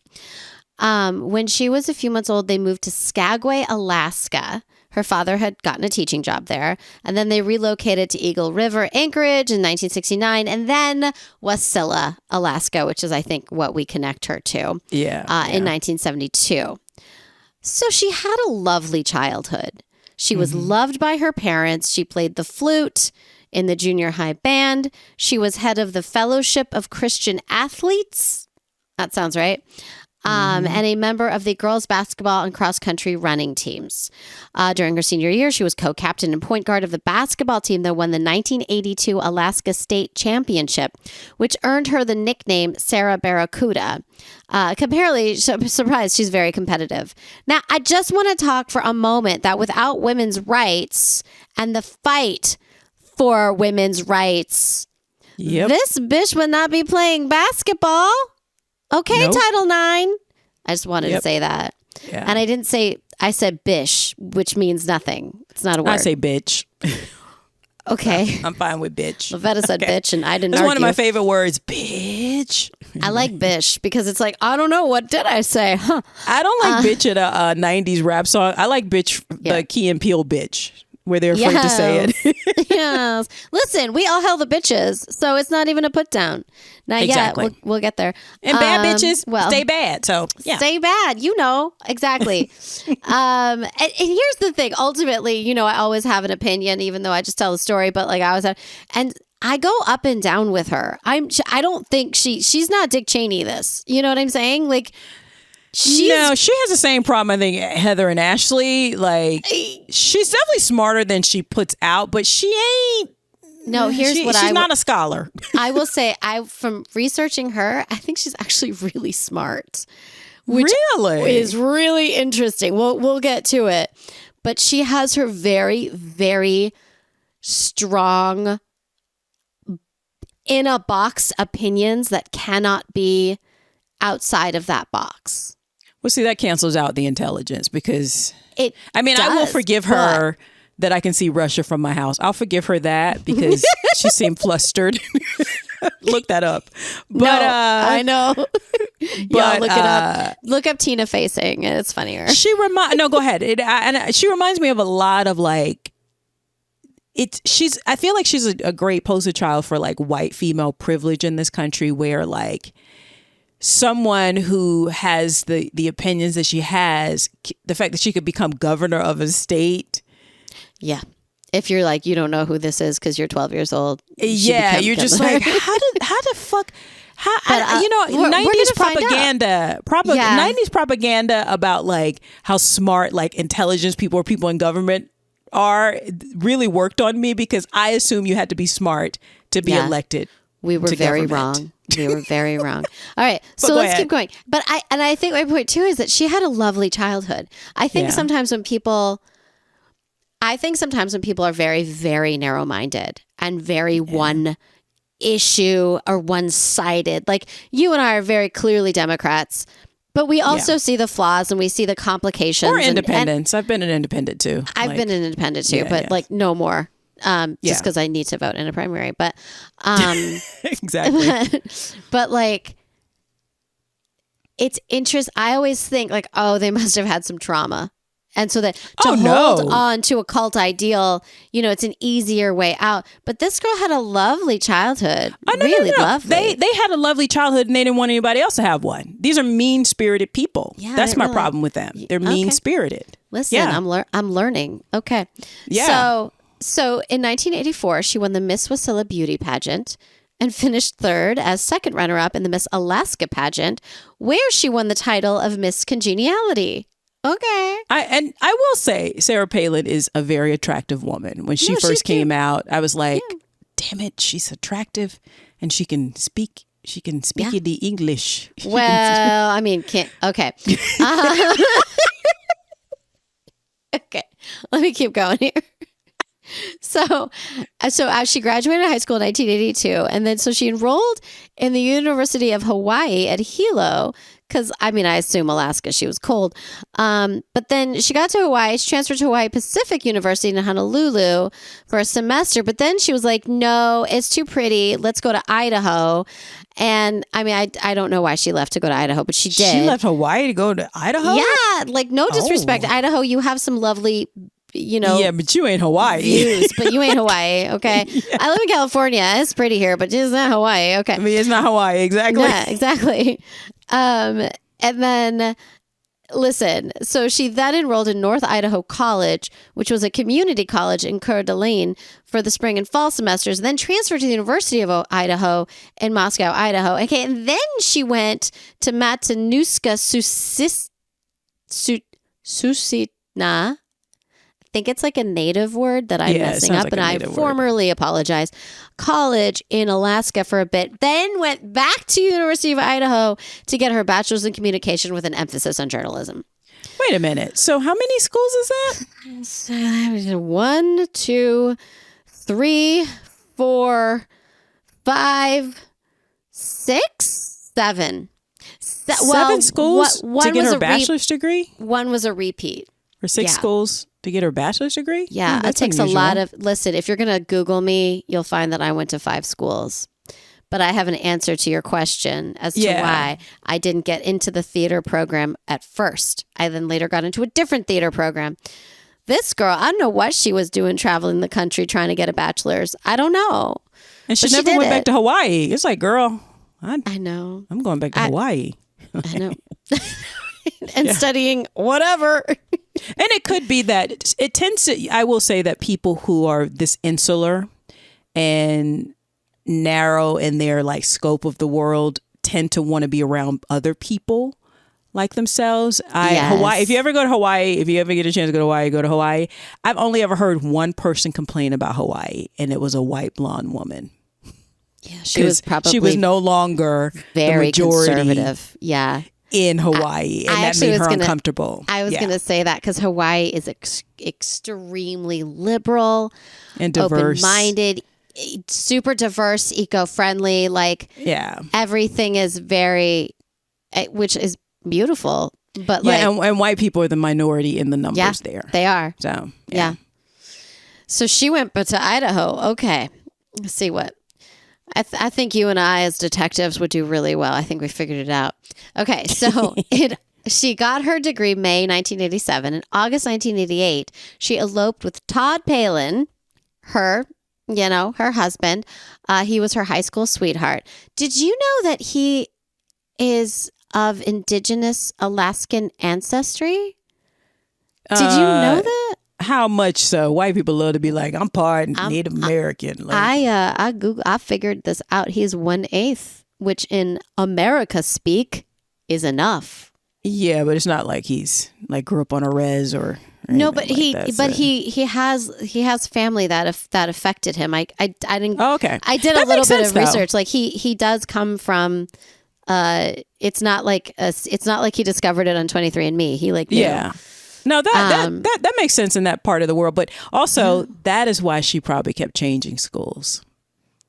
When she was a few months old, they moved to Skagway, Alaska. Her father had gotten a teaching job there. And then they relocated to Eagle River, Anchorage in 1969. And then Wasilla, Alaska, which is, I think, what we connect her to in 1972. So she had a lovely childhood. She was loved by her parents. She played the flute in the junior high band. She was head of the Fellowship of Christian Athletes. That sounds right. And a member of the girls basketball and cross country running teams. During her senior year, she was co-captain and point guard of the basketball team that won the 1982 Alaska State Championship, which earned her the nickname Sarah Barracuda. Apparently, surprised, she's very competitive. Now, I just want to talk for a moment that without women's rights and the fight for women's rights, this bitch would not be playing basketball. Okay, nope. Title IX. I just wanted to say that. Yeah. And I didn't say, I said bish, which means nothing. It's not a word. I say bitch. Okay. I'm fine with bitch. Lavetta said bitch, and I didn't That's argue. One of my favorite words, bitch. I like bish because it's like, I don't know, what did I say? Huh. I don't like bitch in a 90s rap song. I like bitch, the Key and Peele bitch, where they're afraid to say it. Yes. Listen, we all held the bitches, so it's not even a put down. Not yet. We'll get there. And bad bitches stay bad. So stay bad. Exactly. And here's the thing. Ultimately, I always have an opinion, even though I just tell the story. But like I always have, and I go up and down with her. I don't think she's not Dick Cheney. This, you know what I'm saying? Like. She has the same problem, I think, Heather and Ashley. Like, she's definitely smarter than she puts out, but she ain't. No, she's not a scholar. I will say, from researching her, I think she's actually really smart. Which is really interesting. We'll get to it. But she has her very, very strong, in a box opinions that cannot be outside of that box. Well, see, that cancels out the intelligence because I will forgive her that I can see Russia from my house. I'll forgive her that because she seemed flustered. Look that up. But, I know. But, look it up. Look up Tina facing. It's funnier. Go ahead. She reminds me of a lot of like, I feel like she's a great poster child for like white female privilege in this country where like, someone who has the opinions that she has, the fact that she could become governor of a state. Yeah. If you're like, you don't know who this is because you're 12 years old. Yeah. You're just like, how the fuck, 90s propaganda, 90s propaganda about like how smart, like intelligence people or people in government are really worked on me because I assume you had to be smart to be elected. We were very wrong. We were very wrong. All right. So let's keep going. But I think my point too is that she had a lovely childhood. I think sometimes when people are very, very narrow-minded and very one issue or one-sided, like you and I are very clearly Democrats, but we also see the flaws and we see the complications. Or independents. I've been an independent too. I've been an independent too, but like no more. Just because I need to vote in a primary, but exactly. But like, it's interesting. I always think like, oh, they must have had some trauma, and so that to hold on to a cult ideal, it's an easier way out. But this girl had a lovely childhood. Oh, no. Lovely. They had a lovely childhood, and they didn't want anybody else to have one. These are mean-spirited people. Yeah, that's my problem with them. They're mean-spirited. Listen, I'm learning. Okay. Yeah. So in 1984, she won the Miss Wasilla beauty pageant and finished third as second runner-up in the Miss Alaska pageant, where she won the title of Miss Congeniality. Okay. I will say Sarah Palin is a very attractive woman. When she first came out, I was like, damn it, she's attractive and she can speak in the English. Well, I mean, okay. Okay. Let me keep going here. So as she graduated high school in 1982, and then so she enrolled in the University of Hawaii at Hilo, because I assume Alaska, she was cold. But then she got to Hawaii, she transferred to Hawaii Pacific University in Honolulu for a semester. But then she was like, no, it's too pretty. Let's go to Idaho. And I don't know why she left to go to Idaho, but she did. She left Hawaii to go to Idaho? Yeah, like no disrespect to Idaho. You have some lovely Yeah, but you ain't Hawaii. views, but you ain't Hawaii. Okay. Yeah. I live in California. It's pretty here, but it's not Hawaii. Okay. I mean, it's not Hawaii. Exactly. Yeah, exactly. And then listen, so she then enrolled in North Idaho College, which was a community college in Coeur d'Alene for the spring and fall semesters, then transferred to the University of Idaho in Moscow, Idaho. Okay, and then she went to Matanuska Susitna. I think it's like a native word that I'm messing up, like, and I formerly apologize. College in Alaska for a bit, then went back to University of Idaho to get her bachelor's in communication with an emphasis on journalism. Wait a minute. So how many schools is that? 1, 2, 3, 4, 5, 6, 7. Seven schools to get her bachelor's degree? One was a repeat. Or 6 schools to get her bachelor's degree? Yeah, it takes unusual. A lot of... Listen, if you're going to Google me, you'll find that I went to 5 schools. But I have an answer to your question as to why I didn't get into the theater program at first. I then later got into a different theater program. This girl, I don't know what she was doing traveling the country trying to get a bachelor's. I don't know. And she never went back to Hawaii. It's like, girl, I know. I'm going back to Hawaii. I know. And studying whatever. And it could be that it tends to, I will say that people who are this insular and narrow in their like scope of the world tend to want to be around other people like themselves. Hawaii, if you ever go to Hawaii, if you ever get a chance to go to Hawaii. I've only ever heard one person complain about Hawaii, and it was a white blonde woman. Yeah, she was no longer very the majority conservative. Yeah. In Hawaii, and that made her uncomfortable. I was going to say that because Hawaii is extremely liberal and diverse, open-minded, super diverse, eco-friendly. Like, everything is very, which is beautiful. But and white people are the minority in the numbers there. They are. So So she went to Idaho. Okay, let's see what. I think you and I as detectives would do really well. I think we figured it out. Okay, so she got her degree May 1987. In August 1988, she eloped with Todd Palin, her husband. He was her high school sweetheart. Did you know that he is of indigenous Alaskan ancestry? Did you know that? How much so? White people love to be like, I'm part Native American. I figured this out. He's 1/8, which in America speak is enough. Yeah, but it's not like he's like grew up on a res or no. But he has family that affected him. I didn't. Oh, okay. I did a little bit of research. Like he does come from. It's not like he discovered it on 23andMe. He knew. Yeah. No, that makes sense in that part of the world. But also, that is why she probably kept changing schools.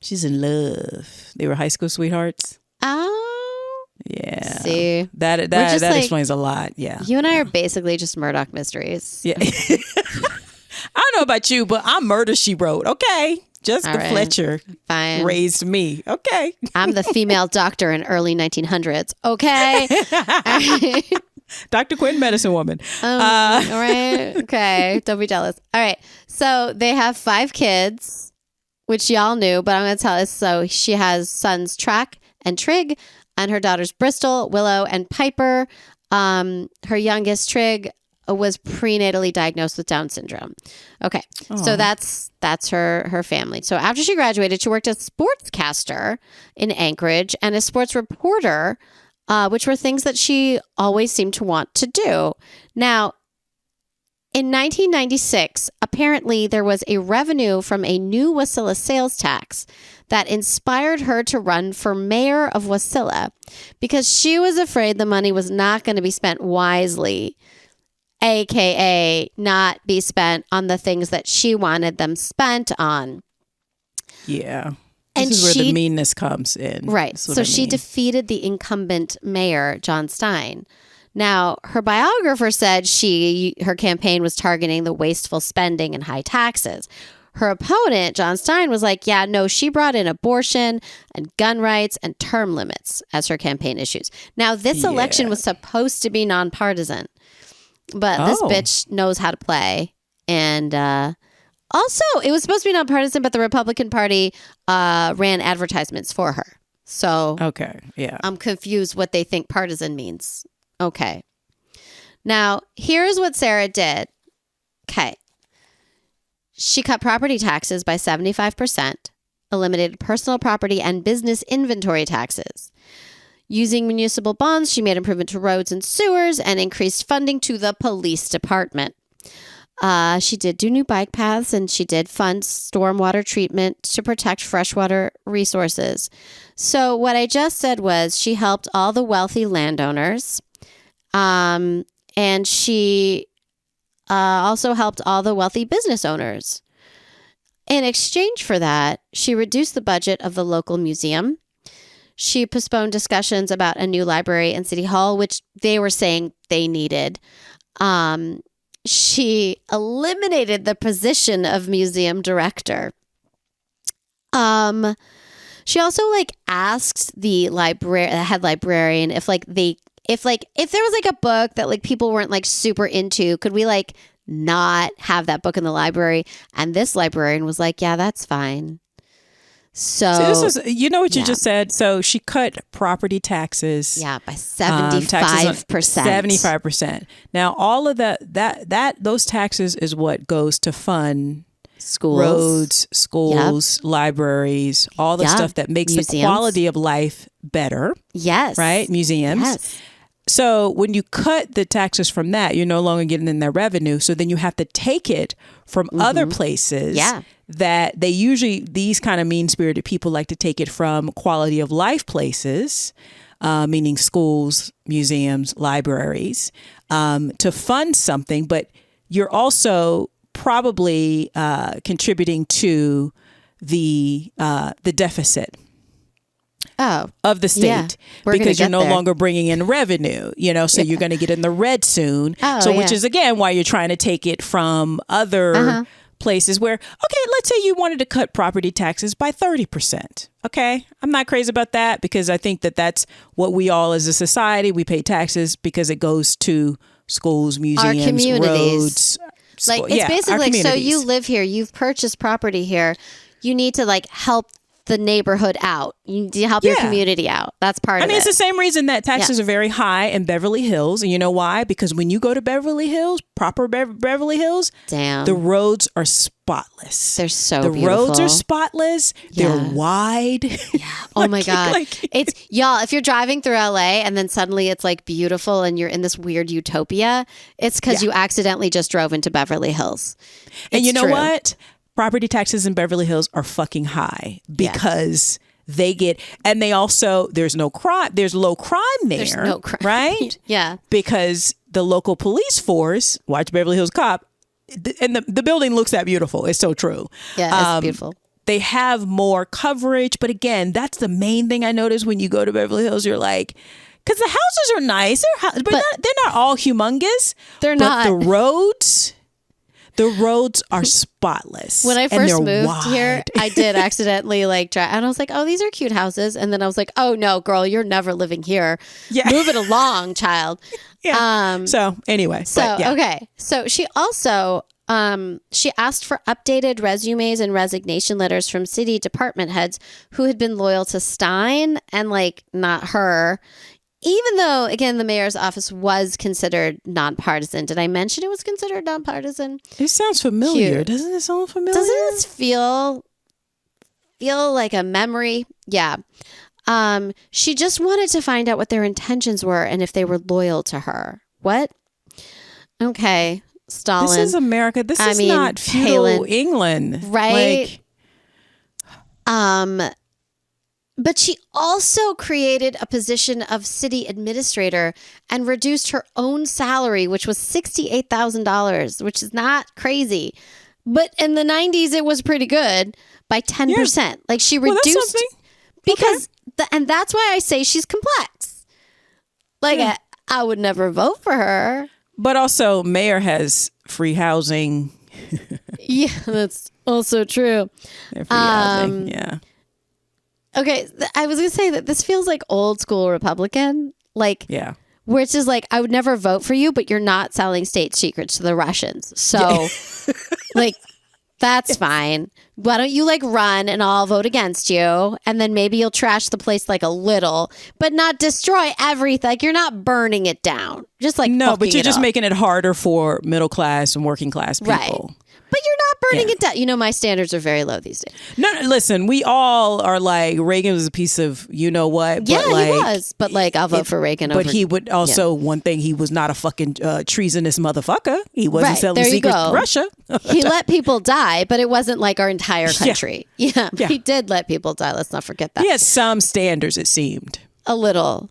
She's in love. They were high school sweethearts. Oh. Yeah. See? That explains a lot. Yeah. You and I are basically just Murdoch mysteries. Yeah. I don't know about you, but I'm Murder, She Wrote. Okay. Jessica Fletcher raised me. Okay. I'm the female doctor in early 1900s. Okay. Dr. Quinn, medicine woman. All right. Okay. Don't be jealous. All right. So they have 5 kids, which y'all knew, but I'm going to tell us. So she has sons Track and Trig, and her daughters Bristol, Willow, and Piper. Her youngest, Trig, was prenatally diagnosed with Down syndrome. Okay. Aww. So that's her family. So after she graduated, she worked as a sportscaster in Anchorage and a sports reporter, which were things that she always seemed to want to do. Now, in 1996, apparently there was a revenue from a new Wasilla sales tax that inspired her to run for mayor of Wasilla because she was afraid the money was not going to be spent wisely, aka not be spent on the things that she wanted them spent on. Yeah. This is where the meanness comes in. Right. So she defeated the incumbent mayor, John Stein. Now, her biographer said her campaign was targeting the wasteful spending and high taxes. Her opponent, John Stein, was like, yeah, no, she brought in abortion and gun rights and term limits as her campaign issues. Now, this election was supposed to be nonpartisan, but this bitch knows how to play. And also, it was supposed to be nonpartisan, but the Republican Party ran advertisements for her. So okay, yeah, I'm confused what they think partisan means. Okay. Now, here's what Sarah did. Okay. She cut property taxes by 75%, eliminated personal property and business inventory taxes. Using municipal bonds, she made improvement to roads and sewers and increased funding to the police department. She did do new bike paths, and she did fund stormwater treatment to protect freshwater resources. So what I just said was she helped all the wealthy landowners, and she also helped all the wealthy business owners. In exchange for that, she reduced the budget of the local museum. She postponed discussions about a new library in City Hall, which they were saying they needed. She eliminated the position of museum director. She also asked the head librarian if there was a book that people weren't super into, could we not have that book in the library? And this librarian was like, yeah, that's fine. So this is, what you just said. So she cut property taxes. Yeah, by 75%. 75%. Now, all of those taxes is what goes to fund schools, roads, schools, libraries, all the stuff that makes the quality of life better. Yes. Right? Museums. Yes. So when you cut the taxes from that, you're no longer getting in their revenue. So then you have to take it from other places that they usually, these kind of mean-spirited people like to take it from quality of life places, meaning schools, museums, libraries, to fund something. But you're also probably contributing to the deficit of the state, because you're no longer bringing in revenue, so you're going to get in the red soon. Which is again why you're trying to take it from other places where, okay, let's say you wanted to cut property taxes by 30%. Okay, I'm not crazy about that, because I think that that's what we all as a society, we pay taxes because it goes to schools, museums, our communities. Roads. It's basically so you live here, you've purchased property here, you need to help the neighborhood out. You need to help your community out. That's part of it. It's the same reason that taxes are very high in Beverly Hills. And you know why? Because when you go to Beverly Hills, proper Beverly Hills, the roads are spotless. They're so beautiful. The roads are spotless. Yeah. They're wide. Yeah. Oh my God. It's y'all, if you're driving through LA and then suddenly it's beautiful and you're in this weird utopia, it's because you accidentally just drove into Beverly Hills. And you know what? Property taxes in Beverly Hills are fucking high because they get, and they also, there's no crime, there's low crime there. There's no crime. Right? Yeah. Because the local police force, watch Beverly Hills Cop, and the building looks that beautiful. It's so true. Yeah, it's beautiful. They have more coverage. But again, that's the main thing I noticed when you go to Beverly Hills. You're like, because the houses are nice, but they're not all humongous. They're not. The roads are spotless. When I first moved here, I did accidentally drive, and I was like, "Oh, these are cute houses." And then I was like, "Oh no, girl, you're never living here. Yeah. Move it along, child." Yeah. So anyway, okay. So she also she asked for updated resumes and resignation letters from city department heads who had been loyal to Stein and not her. Even though, again, the mayor's office was considered nonpartisan. Did I mention it was considered nonpartisan? It sounds familiar. Cute. Doesn't it sound familiar? Doesn't this feel like a memory? Yeah. She just wanted to find out what their intentions were and if they were loyal to her. What? Okay, Stalin. This is America. This is not feudal Palin. England. Right? But she also created a position of city administrator and reduced her own salary, which was $68,000, which is not crazy. But in the 90s, it was pretty good, by 10%. She reduced because, and that's why I say she's complex. I would never vote for her. But also, mayor has free housing. Yeah, that's also true. Free housing, yeah. Okay, I was going to say that this feels like old school Republican. which is like, I would never vote for you, but you're not selling state secrets to the Russians. So like, that's fine. Why don't you like run and I'll vote against you? And then maybe you'll trash the place like a little, but not destroy everything. Like, you're not burning it down. Just like, no, but you're just up. making it harder for middle class and working class people. Right. But you're not burning it down. You know, my standards are very low these days. No, listen, we all are like, Reagan was a piece of, you know what? Yeah, but like, he was. But like, I'll vote for Reagan over. But he would also, one thing, he was not a fucking treasonous motherfucker. He wasn't selling secrets to Russia. He let people die, but it wasn't like our entire country. Yeah. He did let people die. Let's not forget that. He had some standards, it seemed. A little.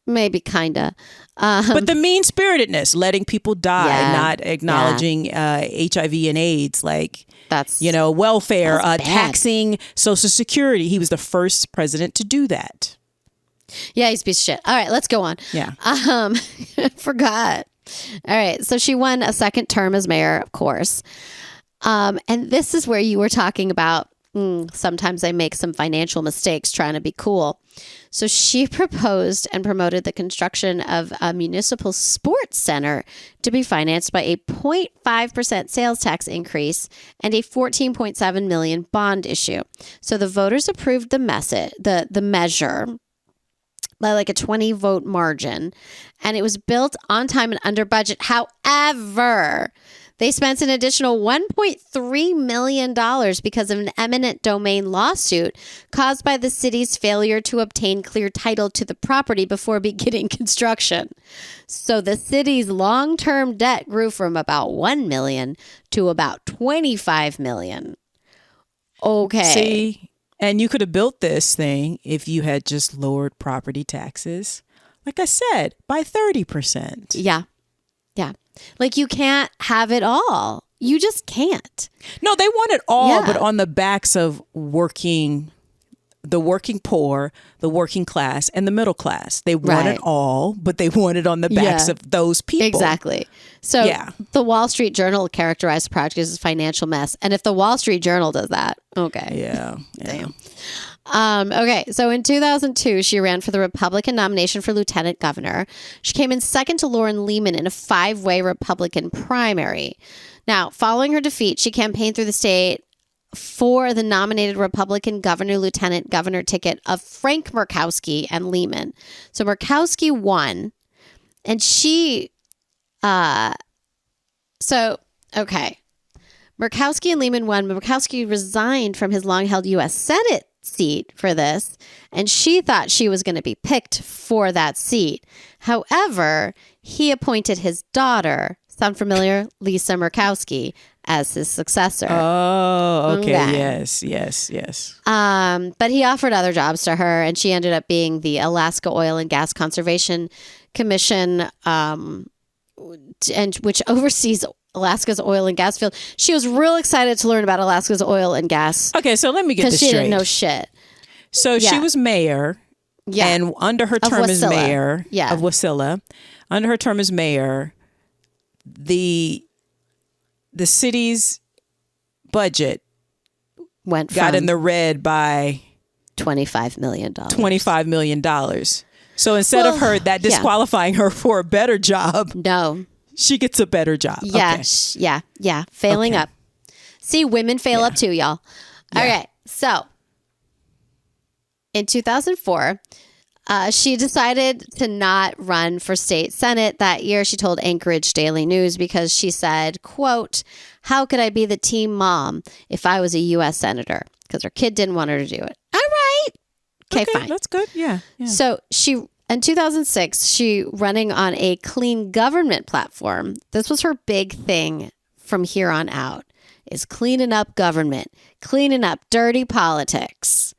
Maybe, kind of. But the mean-spiritedness, letting people die, not acknowledging HIV and AIDS, like, that's, you know, welfare, taxing Social Security. He was the first president to do that. Yeah, he's a piece of shit. All right, let's go on. Yeah. Forgot. All right, so she won a second term as mayor, of course. And this is where you were talking about, sometimes I make some financial mistakes trying to be cool. So she proposed and promoted the construction of a municipal sports center to be financed by a 0.5% sales tax increase and a $14.7 million bond issue. So the voters approved the measure by like a 20 vote margin, and it was built on time and under budget. However, they spent an additional $1.3 million because of an eminent domain lawsuit caused by the city's failure to obtain clear title to the property before beginning construction. So the city's long-term debt grew from about $1 million to about $25 million. Okay. See, and you could have built this thing if you had just lowered property taxes, like I said, by 30%. Yeah. Yeah. Like, you can't have it all. You just can't. No, they want it all, but on the backs of the working poor, the working class, and the middle class. They want it all, but they want it on the backs of those people. Exactly. So the Wall Street Journal characterized the project as a financial mess. And if the Wall Street Journal does that, okay. Yeah. Damn. Okay, so in 2002, she ran for the Republican nomination for lieutenant governor. She came in second to Lauren Lehman in a 5-way Republican primary. Now, following her defeat, she campaigned through the state for the nominated Republican governor-lieutenant governor ticket of Frank Murkowski and Lehman. So Murkowski won, and she, Murkowski and Lehman won. Murkowski resigned from his long-held U.S. Senate seat for this, and she thought she was going to be picked for that seat. However, he appointed his daughter, sound familiar, Lisa Murkowski, as his successor. Oh, okay. Yes. But he offered other jobs to her, and she ended up being the Alaska Oil and Gas Conservation Commission, and which oversees Alaska's oil and gas field. She was real excited to learn about Alaska's oil and gas. Okay, so let me get this straight. Because she didn't know shit. So she was mayor, and under her term as mayor of Wasilla, under her term as mayor, the city's budget got in the red by $25 million. $25 million. So instead of her disqualifying her for a better job, no, she gets a better job. Yeah, yeah. Failing up. See, women fail up too, y'all. Yeah. Okay, so in 2004, she decided to not run for state senate that year. She told Anchorage Daily News because she said, quote, "How could I be the team mom if I was a U.S. senator?" Because her kid didn't want her to do it. All right. Okay, fine. That's good. Yeah. So in 2006, she running on a clean government platform. This was her big thing from here on out, is cleaning up government, cleaning up dirty politics.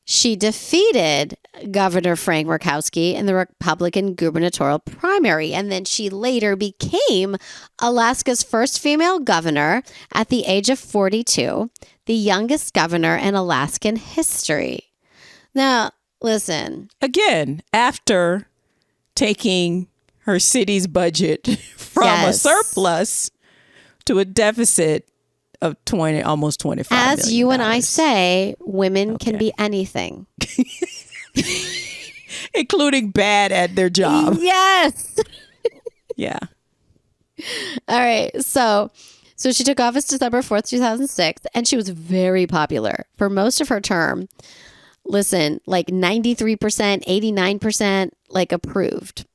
She defeated Governor Frank Murkowski in the Republican gubernatorial primary, and then she later became Alaska's first female governor at the age of 42, the youngest governor in Alaskan history. Now, listen. Again, after taking her city's budget from a surplus to a deficit of almost $25 million. As you and I say, women can be anything. including bad at their job. Yes. Yeah. All right. So she took office December 4th, 2006, and she was very popular for most of her term. Listen, like 93%, 89%, like approved.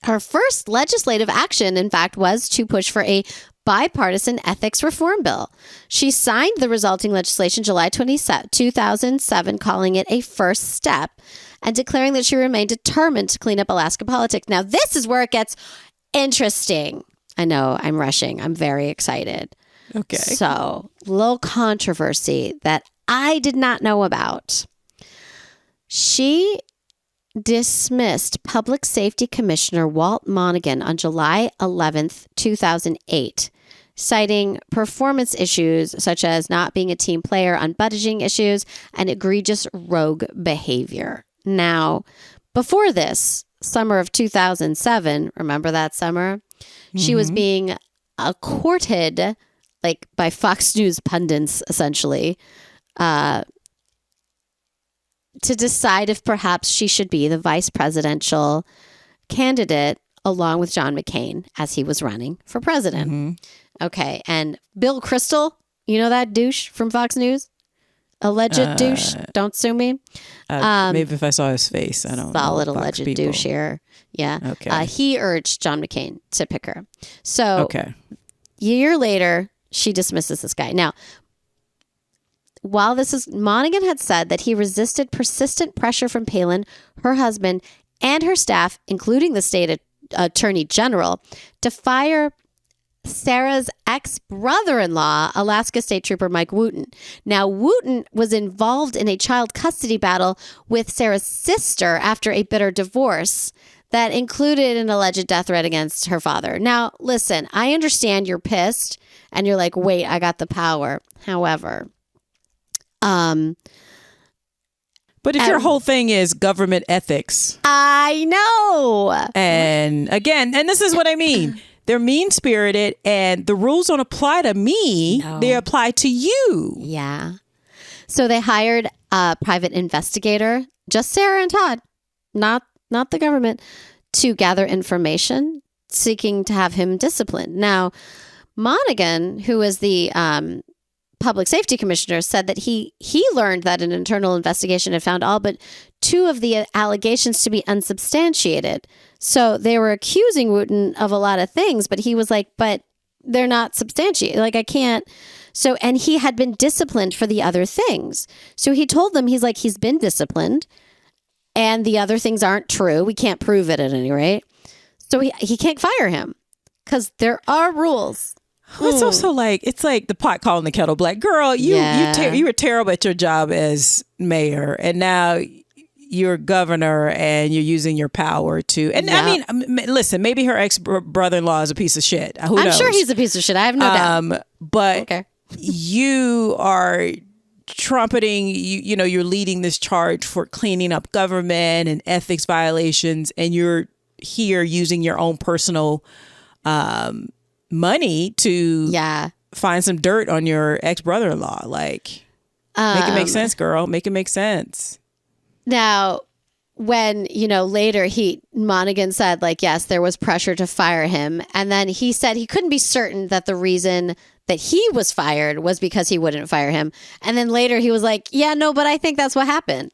Her first legislative action, in fact, was to push for a bipartisan ethics reform bill. She signed the resulting legislation July 2007, calling it a first step and declaring that she remained determined to clean up Alaska politics. Now, this is where it gets interesting. I know I'm rushing. I'm very excited. Okay. So, little controversy that I did not know about. She dismissed Public Safety Commissioner Walt Monaghan on July 11th, 2008, citing performance issues such as not being a team player on budgeting issues and egregious rogue behavior. Now, before this, summer of 2007, remember that summer? She was being courted like by Fox News pundits, essentially, to decide if perhaps she should be the vice presidential candidate along with John McCain as he was running for president. Okay. And Bill Kristol, you know that douche from Fox News? Alleged douche. Don't sue me. Maybe if I saw his face, I don't know. Solid alleged douche here. Yeah. Okay. He urged John McCain to pick her. So a year later, she dismisses this guy. Now, while Monaghan had said that he resisted persistent pressure from Palin, her husband, and her staff, including the state attorney general, to fire Sarah's ex-brother-in-law, Alaska State Trooper Mike Wooten. Now, Wooten was involved in a child custody battle with Sarah's sister after a bitter divorce that included an alleged death threat against her father. Now, listen, I understand you're pissed and you're like, wait, I got the power. However, but if your whole thing is government ethics, I know. And again, and this is what I mean. They're mean-spirited and the rules don't apply to me. No. They apply to you. Yeah. So they hired a private investigator, just Sarah and Todd, not the government, to gather information, seeking to have him disciplined. Now, Monaghan, who is the public safety commissioner, said that he learned that an internal investigation had found all but 2 of the allegations to be unsubstantiated. So they were accusing Wooten of a lot of things, but he was like, but they're not substantiated. Like, I can't. So, and he had been disciplined for the other things. So he told them, he's like, he's been disciplined and the other things aren't true. We can't prove it at any rate. So he can't fire him because there are rules. Well, it's also like, it's like the pot calling the kettle black. Girl, you were terrible at your job as mayor, and now you're governor and you're using your power to. And I mean, listen, maybe her ex-brother-in-law is a piece of shit. Who knows? I'm sure he's a piece of shit. I have no doubt. But you are trumpeting, you know, you're leading this charge for cleaning up government and ethics violations, and you're here using your own personal money to find some dirt on your ex-brother-in-law. Like, make it make sense, girl. Make it make sense. Now, when, you know, later Monaghan said, like, yes, there was pressure to fire him. And then he said he couldn't be certain that the reason that he was fired was because he wouldn't fire him. And then later he was like, yeah, no, but I think that's what happened.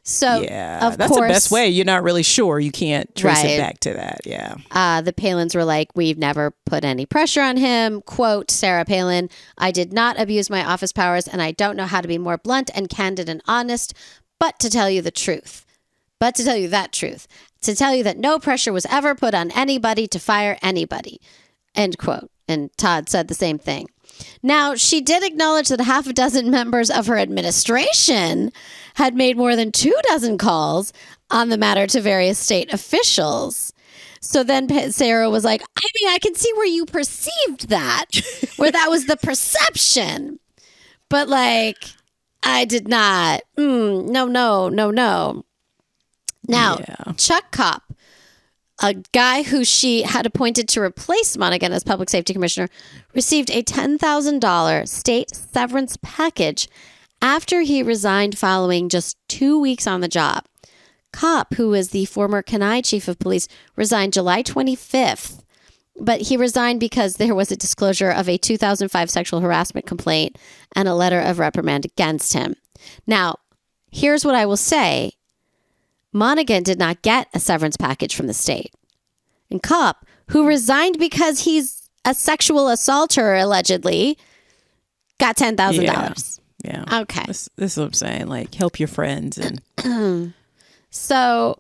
So, that's the best way. You're not really sure. You can't trace it back to that. Yeah. The Palins were like, we've never put any pressure on him. Quote, Sarah Palin, I did not abuse my office powers, and I don't know how to be more blunt and candid and honest, but to tell you the truth. But to tell you that truth. To tell you that no pressure was ever put on anybody to fire anybody. End quote. And Todd said the same thing. Now, she did acknowledge that 6 members of her administration had made more than 24 calls on the matter to various state officials. So then Sarah was like, I mean, I can see where you perceived that, where that was the perception. But like, I did not. No. Now, Chuck Kopp, a guy who she had appointed to replace Monaghan as public safety commissioner, received a $10,000 state severance package after he resigned following just 2 weeks on the job. Kopp, who was the former Kenai chief of police, resigned July 25th. But he resigned because there was a disclosure of a 2005 sexual harassment complaint and a letter of reprimand against him. Now, here's what I will say. Monaghan did not get a severance package from the state. And Kopp, who resigned because he's a sexual assaulter, allegedly, got $10,000. Yeah. Okay. This is what I'm saying. Like, help your friends. And So,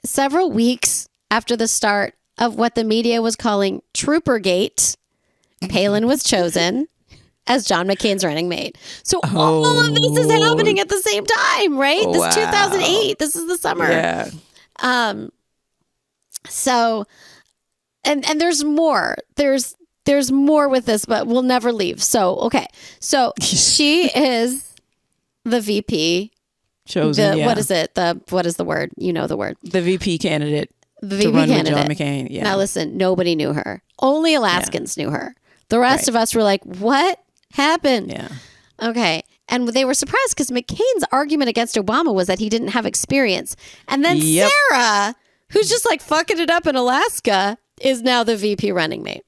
several weeks after the start of what the media was calling Troopergate, Palin was chosen as John McCain's running mate. So all of this is happening at the same time, right? This is 2008. This is the summer. Yeah. So, and there's more. There's more with this, but we'll never leave. So, okay. So she is the VP. Chosen, What is it? What is the word? You know the word. The VP candidate. The VP candidate. John McCain. Yeah. Now listen, nobody knew her. Only Alaskans knew her. The rest of us were like, what happened? Yeah. Okay. And they were surprised because McCain's argument against Obama was that he didn't have experience. And then Sarah, who's just like fucking it up in Alaska, is now the VP running mate.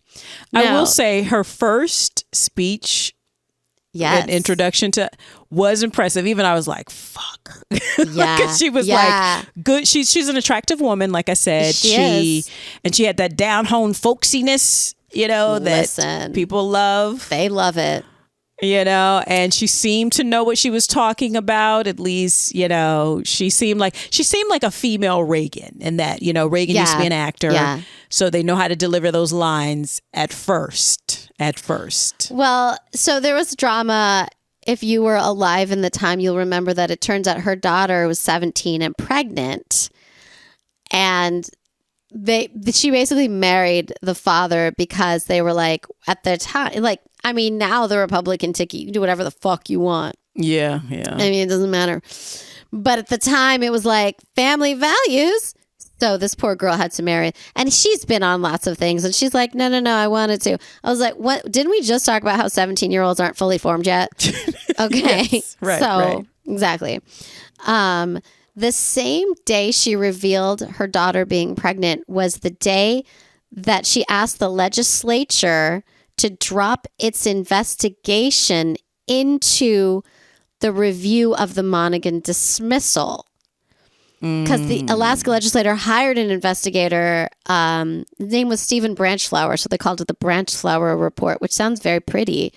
Now, I will say her first speech, an introduction to, was impressive. Even I was like, fuck. Yeah. Because she was like good. She's an attractive woman, like I said. She is. And she had that down home folksiness, that people love. They love it. And she seemed to know what she was talking about. At least, she seemed like a female Reagan in that, Reagan used to be an actor. Yeah. So they know how to deliver those lines at first. Well, so there was drama. If you were alive in the time, you'll remember that it turns out her daughter was 17 and pregnant. And she basically married the father because they were like, at the time, like, I mean, now the Republican ticket, you can do whatever the fuck you want. Yeah. I mean, it doesn't matter. But at the time, it was like family values. So this poor girl had to marry. And she's been on lots of things. And she's like, no, I wanted to. I was like, what? Didn't we just talk about how 17-year-olds aren't fully formed yet? Okay. Yes, right. Exactly. The same day she revealed her daughter being pregnant was the day that she asked the legislature to drop its investigation into the review of the Monaghan dismissal. Because the Alaska legislator hired an investigator. His name was Stephen Branchflower, so they called it the Branchflower Report, which sounds very pretty.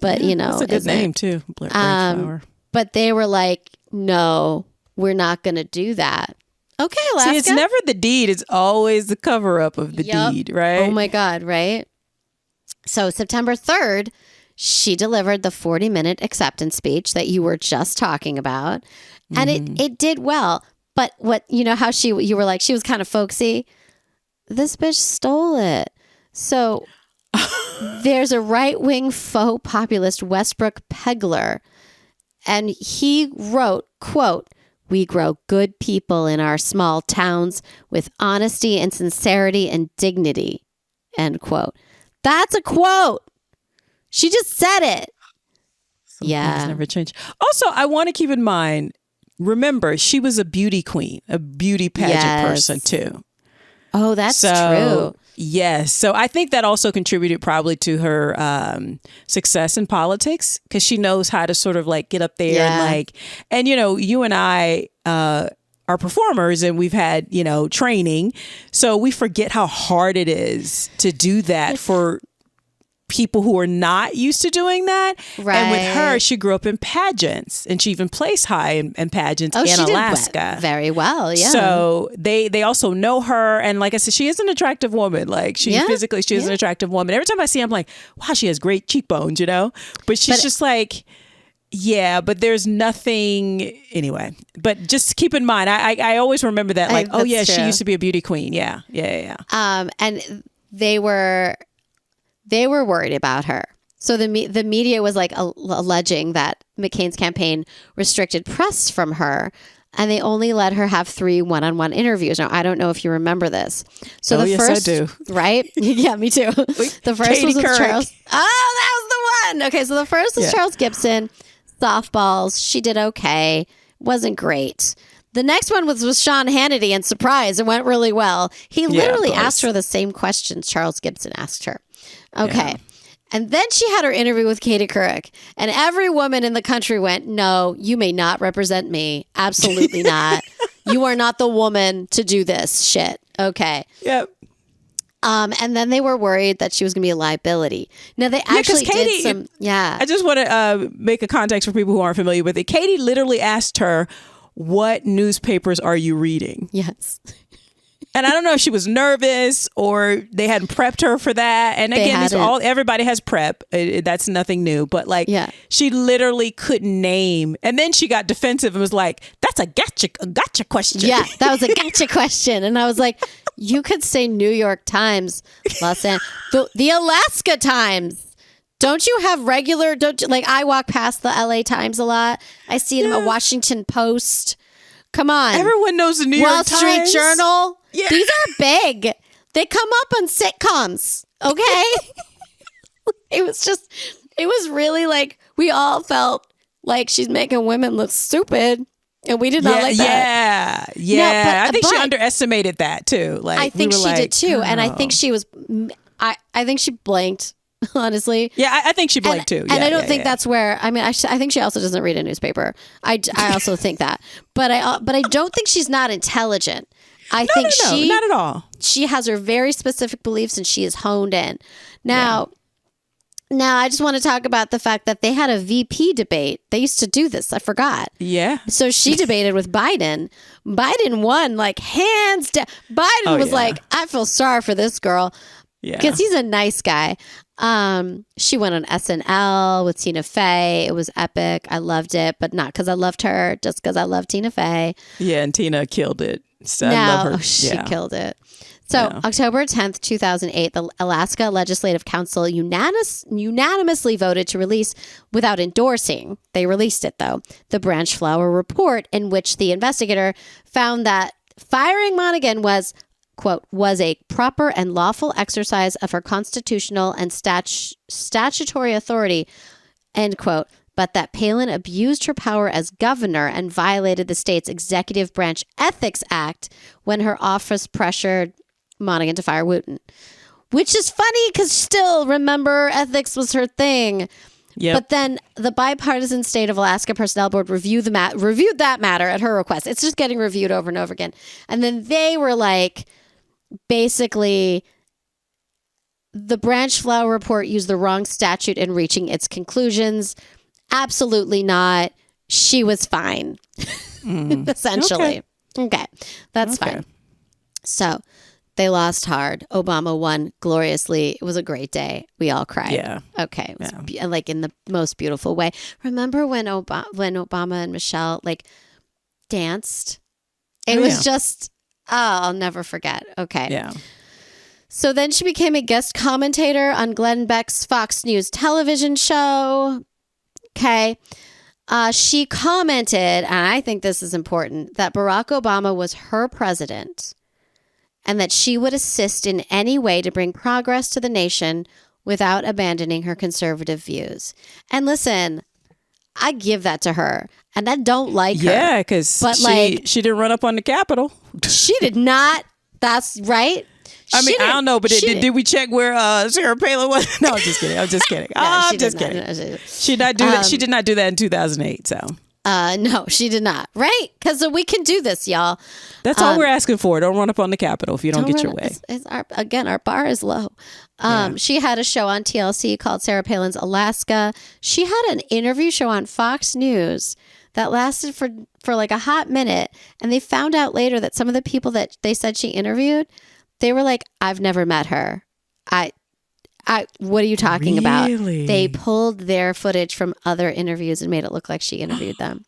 But, that's a good name, too. Branchflower. But they were like, no, we're not going to do that. Okay, Alaska. See, it's never the deed. It's always the cover-up of the deed, right? Oh, my God, right? So September 3rd, she delivered the 40-minute acceptance speech that you were just talking about. And it did well. But how you were like, she was kind of folksy. This bitch stole it. So there's a right-wing faux populist, Westbrook Pegler, and he wrote, quote, "We grow good people in our small towns with honesty and sincerity and dignity," end quote. That's a quote. She just said it. Some things never change. Also, I want to keep in mind, remember, she was a beauty queen, a beauty pageant person too. Oh, that's true. Yes. So I think that also contributed probably to her success in politics, because she knows how to sort of like get up there and you and I are performers and we've had, training. So we forget how hard it is to do that for people who are not used to doing that. Right. And with her, she grew up in pageants and she even placed high in pageants in Alaska. Did very well, yeah. So they also know her. And like I said, she is an attractive woman. Like physically, she is an attractive woman. Every time I see her, I'm like, wow, she has great cheekbones, But she's just like, yeah, but there's nothing anyway. But just keep in mind, I always remember that, like, oh yeah, she used to be a beauty queen. Yeah. And they were worried about her. So the media was like alleging that McCain's campaign restricted press from her, and they only let her have 3 one-on-one interviews. Now, I don't know if you remember this. So the first, I do. Right? Yeah, me too. The first Katie was with Couric. Charles. Oh, that was the one. Okay, so the first was Charles Gibson. Softballs. She did okay. Wasn't great. The next one was with Sean Hannity, and surprise, it went really well. He literally asked her the same questions Charles Gibson asked her. Okay. Yeah. And then she had her interview with Katie Couric, and every woman in the country went, no, you may not represent me. Absolutely not. You are not the woman to do this shit. Okay. Yep. And then they were worried that she was going to be a liability. Now, they actually did some... Yeah. I just want to make a context for people who aren't familiar with it. Katie literally asked her, what newspapers are you reading? Yes. And I don't know if she was nervous or they hadn't prepped her for that. And again, everybody has prep. That's nothing new. But she literally couldn't name. And then she got defensive and was like, that's a gotcha question. Yeah, that was a gotcha question. And I was like, you could say New York Times, Los Angeles, the Alaska Times. Don't you have regular, I walk past the LA Times a lot. I see them at Washington Post. Come on. Everyone knows the New York Times. Wall Street Journal. Yeah. These are big. They come up on sitcoms. Okay. It was really like, we all felt like she's making women look stupid. And we did not like that. Yeah. No, I think she underestimated that too. Like, I think she did too. And I think she was, I think she blanked. Honestly, I think she blanked too. And I don't think that's where. I mean, I think she also doesn't read a newspaper. I also think that, but I don't think she's not intelligent. I think she not at all. She has her very specific beliefs, and she is honed in. Now, I just want to talk about the fact that they had a VP debate. They used to do this. I forgot. Yeah. So she debated with Biden. Biden won like hands down. Biden was like, I feel sorry for this girl. Yeah. Because he's a nice guy. She went on SNL with Tina Fey. It was epic. I loved it, but not because I loved her, just because I love Tina Fey. Yeah, and Tina killed it. So I love her. She killed it. So October 10th, 2008, the Alaska Legislative Council unanimously voted to release, without endorsing, they released it though, the Branch Flower report, in which the investigator found that firing Monaghan was, quote, was a proper and lawful exercise of her constitutional and statutory authority, end quote, but that Palin abused her power as governor and violated the state's executive branch ethics act when her office pressured Monaghan to fire Wooten. Which is funny because still, remember, ethics was her thing. Yep. But then the bipartisan state of Alaska Personnel Board reviewed that matter at her request. It's just getting reviewed over and over again. And then they were like, basically, the Branch Flower report used the wrong statute in reaching its conclusions. Absolutely not. She was fine, essentially. Okay. That's fine. So they lost hard. Obama won gloriously. It was a great day. We all cried. Yeah. Okay. It was like in the most beautiful way. Remember when Obama and Michelle like danced? It was just, I'll never forget. Okay. Yeah. So then she became a guest commentator on Glenn Beck's Fox News television show. Okay. She commented, and I think this is important, that Barack Obama was her president and that she would assist in any way to bring progress to the nation without abandoning her conservative views. And listen, I give that to her. And I don't like her. Yeah, because she didn't run up on the Capitol. She did not. That's right. I mean, I don't know, but did we check where Sarah Palin was? No, I'm just kidding. I'm just kidding. I'm just kidding. She did not do that in 2008. So no, she did not. Right? Because we can do this, y'all. That's all we're asking for. Don't run up on the Capitol if you don't get your way. Our bar is low. She had a show on TLC called Sarah Palin's Alaska. She had an interview show on Fox News that lasted for like a hot minute, and they found out later that some of the people that they said she interviewed, they were like, I've never met her. What are you talking about? They pulled their footage from other interviews and made it look like she interviewed them.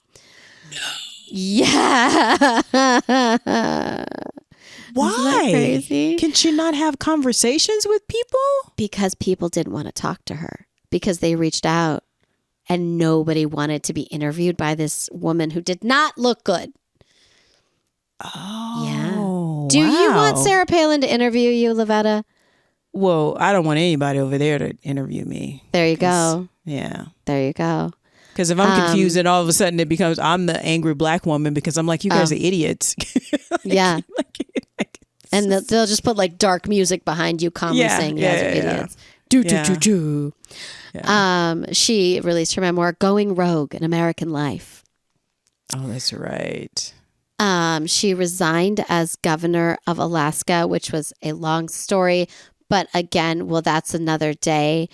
No. Yeah. Why? Crazy? Can she not have conversations with people? Because people didn't want to talk to her. Because they reached out and nobody wanted to be interviewed by this woman who did not look good. Oh. Yeah. Do you want Sarah Palin to interview you, Lavetta? Well, I don't want anybody over there to interview me. There you go. Yeah. There you go. Because if I'm confused and all of a sudden it becomes I'm the angry black woman because I'm like, you guys are idiots. Yeah. And they'll just put like dark music behind you calmly saying you guys are idiots. Do. Yeah. She released her memoir, Going Rogue, An American Life. Oh, that's right. She resigned as governor of Alaska, which was a long story. But again, well, that's another day.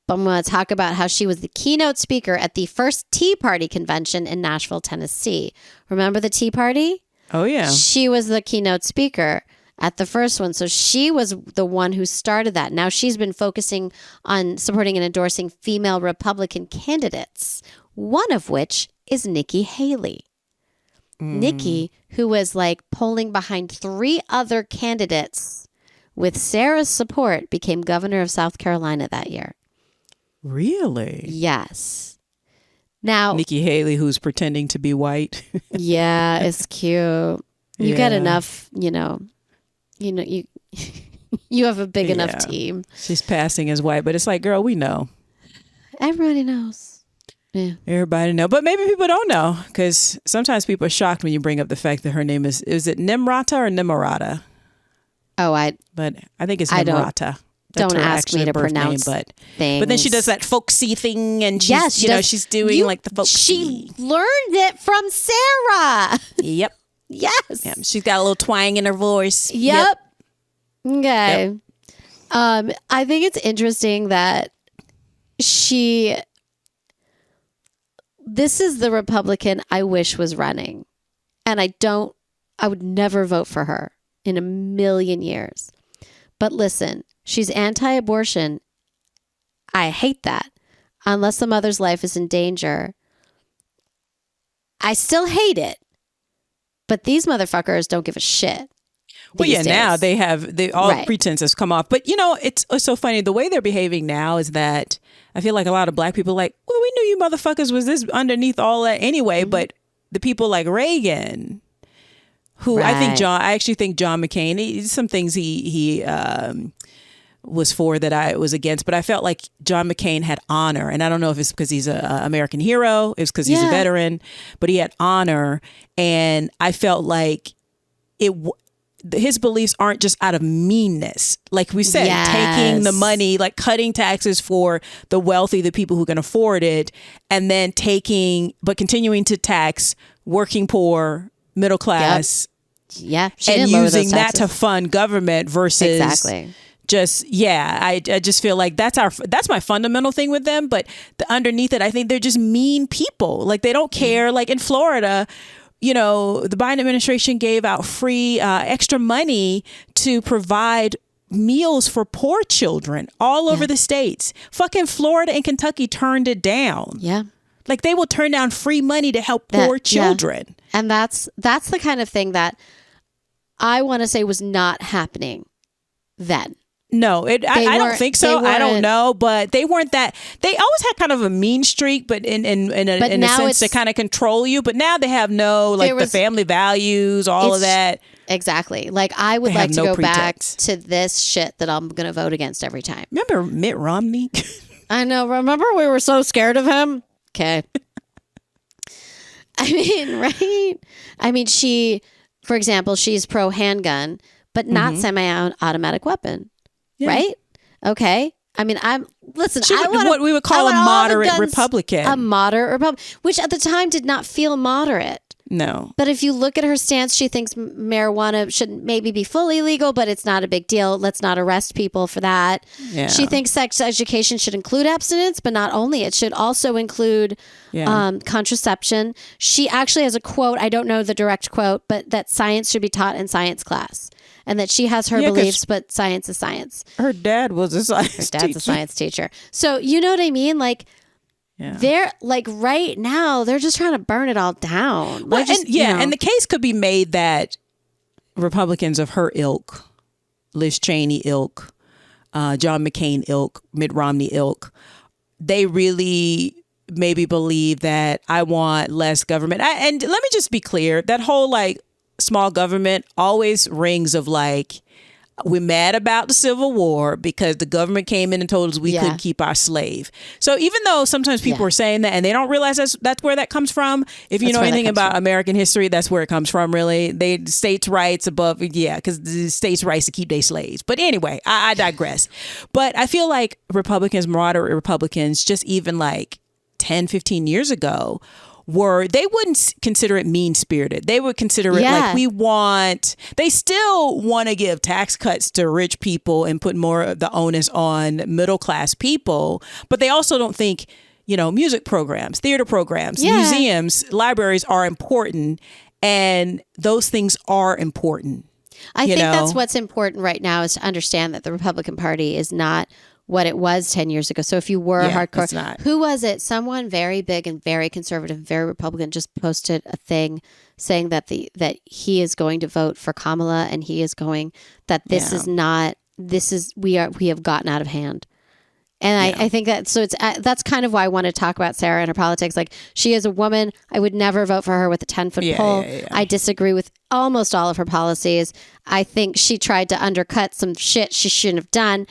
But I'm going to talk about how she was the keynote speaker at the first Tea Party convention in Nashville, Tennessee. Remember the Tea Party? Oh, yeah. She was the keynote speaker at the first one. So she was the one who started that. Now she's been focusing on supporting and endorsing female Republican candidates, one of which is Nikki Haley. Nikki, who was like polling behind 3 other candidates with Sarah's support, became governor of South Carolina that year. Really? Yes. Now, Nikki Haley, who's pretending to be white. Yeah, it's cute. You get enough, you you have a big enough team. She's passing as white, but it's like, girl, we know. Everybody knows. Yeah. Everybody know. But maybe people don't know because sometimes people are shocked when you bring up the fact that her name is it Nimrata or Nimrata? But I think it's Nimrata. Don't ask me to pronounce name, things. But then she does that folksy thing and she's doing like the folksy. She learned it from Sarah. Yep. Yes. Yeah, she's got a little twang in her voice. Yep. Okay. Yep. I think it's interesting that this is the Republican I wish was running. And I would never vote for her in a million years. But listen, she's anti-abortion. I hate that. Unless the mother's life is in danger. I still hate it. But these motherfuckers don't give a shit. Well, yeah, days. Now all pretense has come off. But, it's so funny. The way they're behaving now is that I feel like a lot of black people like, well, we knew you motherfuckers was this underneath all that anyway. Mm-hmm. But the people like Reagan, who I actually think John McCain, some things he was for that I was against, but I felt like John McCain had honor. And I don't know if it's because he's an American hero, it's because he's a veteran, but he had honor. And I felt like his beliefs aren't just out of meanness. Like we said, taking the money, like cutting taxes for the wealthy, the people who can afford it, and then continuing to tax working poor, middle class. Yep. Yeah. And using that to fund government versus I just feel like that's my fundamental thing with them. But underneath it, I think they're just mean people. Like they don't care. Like in Florida, the Biden administration gave out free extra money to provide meals for poor children all over the states. Fucking Florida and Kentucky turned it down. Yeah. Like they will turn down free money to help poor children. Yeah. And that's the kind of thing that I want to say was not happening then. No, I don't think so. I don't know, but they weren't that. They always had kind of a mean streak, but in a sense to kind of control you. But now they have the family values, all of that. Exactly. Like I would like to go back to this shit that I'm going to vote against every time. Remember Mitt Romney? I know. Remember we were so scared of him? Okay. I mean, right? I mean, for example, she's pro handgun, but not semi-automatic weapon. Yeah. Right? Okay. I mean, what we would call a moderate Republican. A moderate Republican, which at the time did not feel moderate. No. But if you look at her stance, she thinks marijuana should maybe be fully legal, but it's not a big deal. Let's not arrest people for that. Yeah. She thinks sex education should include abstinence, but not only. It should also include contraception. She actually has a quote, I don't know the direct quote, but that science should be taught in science class. And that she has her beliefs, but science is science. Her dad was a science teacher. Her dad's a science teacher. So you know what I mean? Like, they're like right now, they're just trying to burn it all down. Well, and the case could be made that Republicans of her ilk, Liz Cheney ilk, John McCain ilk, Mitt Romney ilk, they really maybe believe that I want less government. And let me just be clear, that whole like small government always rings of like, We're mad about the Civil War because the government came in and told us we couldn't keep our slave. So even though sometimes people are saying that and they don't realize that's where that comes from, if you know anything about American history, that's where it comes from, really. They states' rights above, because the states' rights to keep their slaves. But anyway, I digress. But I feel like Republicans, moderate Republicans, just even like 10, 15 years ago, they wouldn't consider it mean-spirited. They would consider it like they still want to give tax cuts to rich people and put more of the onus on middle-class people. But they also don't think, music programs, theater programs, museums, libraries are important. And those things are important. I think that's what's important right now, is to understand that the Republican Party is not what it was 10 years ago. So if you were hardcore, who was it? Someone very big and very conservative, very Republican, just posted a thing saying that he is going to vote for Kamala, and he is going, that this is not, we have gotten out of hand. And I think that, so that's kind of why I want to talk about Sarah and her politics. Like, she is a woman. I would never vote for her with a 10-foot pole. I disagree with almost all of her policies. I think she tried to undercut some shit she shouldn't have done.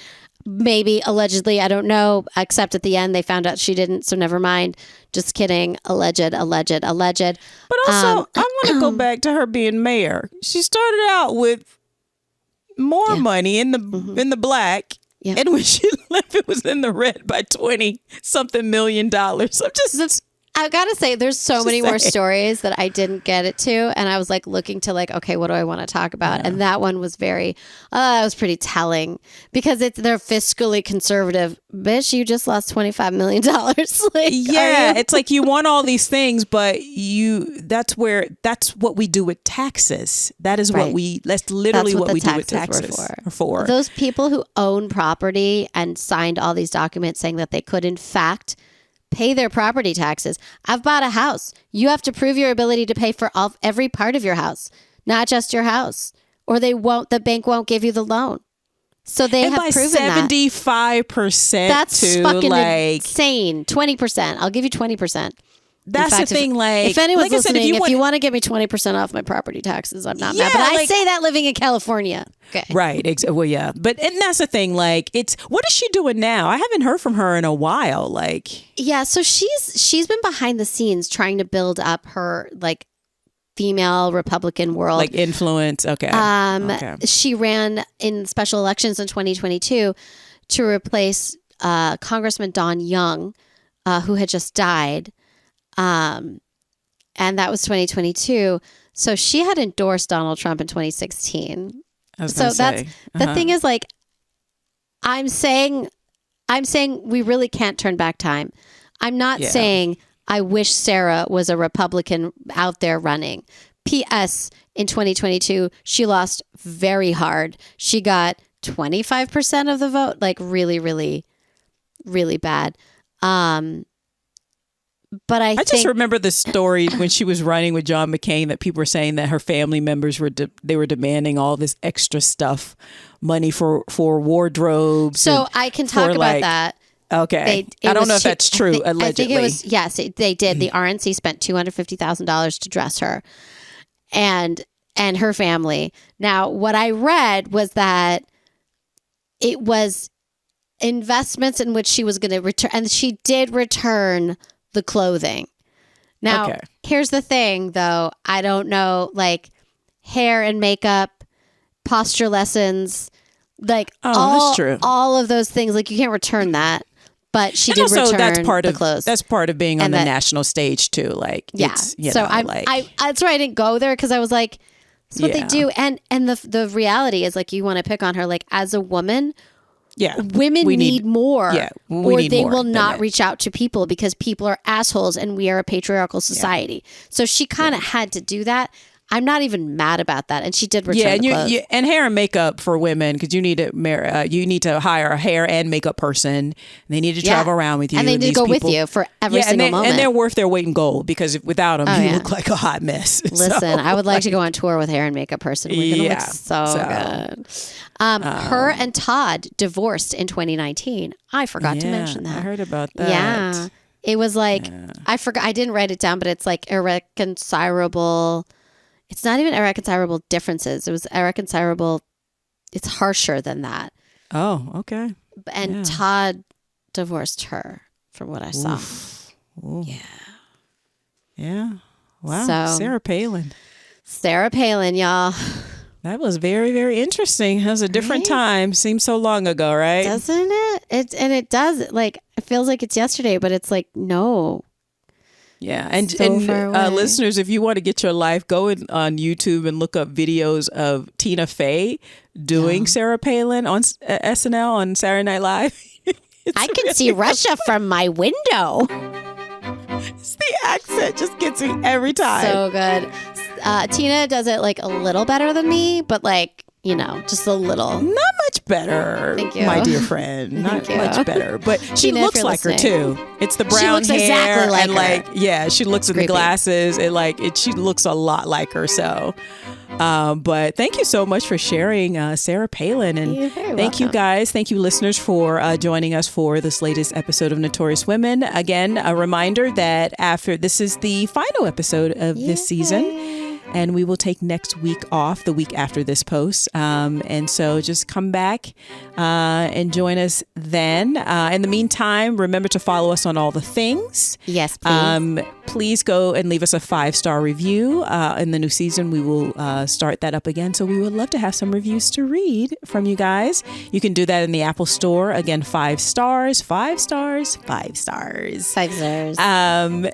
Maybe, allegedly, I don't know, except at the end they found out she didn't, so never mind. Just kidding. Alleged. But also, I want to go back to her being mayor. She started out with more money in the black, and when she left, it was in the red by 20-something million dollars. I've got to say, there's so many more stories that I didn't get it to. And I was like looking to okay, what do I want to talk about? And that one was it was pretty telling, because they're fiscally conservative. Bitch, you just lost $25 million. It's like you want all these things, but that's what we do with taxes. That's literally what we do with taxes for. Those people who own property and signed all these documents saying that they could, in fact, pay their property taxes. I've bought a house. You have to prove your ability to pay for every part of your house, not just your house, or the bank won't give you the loan. So they have proven that. 75%. That's fucking insane. 20%. I'll give you 20%. That's the thing. If anyone's listening, if you want to give me 20% off my property taxes, I'm not mad. But I say that living in California. Okay. Right. Well, yeah. And that's the thing. What is she doing now? I haven't heard from her in a while. So she's been behind the scenes trying to build up her female Republican world, influence. Okay. She ran in special elections in 2022 to replace Congressman Don Young, who had just died. And that was 2022. So she had endorsed Donald Trump in 2016. So that's the thing is, I'm saying we really can't turn back time. I'm not saying I wish Sarah was a Republican out there running. P.S. in 2022, she lost very hard. She got 25% of the vote, really, really, really bad. But I just remember the story when she was running with John McCain, that people were saying that her family members were demanding all this extra stuff, money for wardrobes. So I can talk about that. Okay. I don't know if that's true, allegedly. I think it was, yes, they did. The RNC spent $250,000 to dress her and her family. Now, what I read was that it was investments in which she was going to return, and she did return the clothing. Now, here's the thing, though. I don't know, hair and makeup, posture lessons, that's true. All of those things. You can't return that. But she did return the clothes. That's part of being on the national stage too. That's why I didn't go there, because I was like, that's what they do. And the reality is, you want to pick on her, as a woman. Yeah, women need more, or they will not that. Reach out to people, because people are assholes and we are a patriarchal society. So she kind of had to do that. I'm not even mad about that, and she did return the clothes. And hair and makeup for women, because you need to hire a hair and makeup person. They need to travel around with you, and they need to go with you for every single moment. And they're worth their weight in gold, because without them, you look like a hot mess. Listen, I would like to go on tour with hair and makeup person. We're gonna look so good. Her and Todd divorced in 2019. I forgot to mention that. I heard about that. Yeah, it was I forgot. I didn't write it down, but it's irreconcilable. It's not even irreconcilable differences. It was irreconcilable it's harsher than that. Oh, okay. And Todd divorced her, from what I saw. Oof. Yeah. Yeah. Wow. So, Sarah Palin. Sarah Palin, y'all. That was very, very interesting. It was a different time. Seems so long ago, right? Doesn't it? It does. Like, it feels like it's yesterday, but it's like, no. Yeah. And listeners, if you want to get your life, go on YouTube and look up videos of Tina Fey doing Sarah Palin on SNL on Saturday Night Live. I can see Russia from my window. It's the accent just gets me every time. So good. Tina does it like a little better than me, but like, you know, just a little. Not much better, Thank you. my dear friend. Not much better. But she Tina, looks like listening. her too. It's the brown she looks hair exactly like and her. like she looks in the Creepy. glasses. She looks a lot like her. So but thank you so much for sharing Sarah Palin, and You're very thank you welcome. guys. Thank you listeners for joining us for this latest episode of Notorious Women. Again, a reminder that this is the final episode of this season. And we will take next week off, the week after this post. And so just come back and join us then. In the meantime, remember to follow us on all the things. Yes, please. Please go and leave us a 5-star review. In the new season, we will start that up again. So we would love to have some reviews to read from you guys. You can do that in the Apple Store. Again, 5 stars, 5 stars, 5 stars. 5 stars. And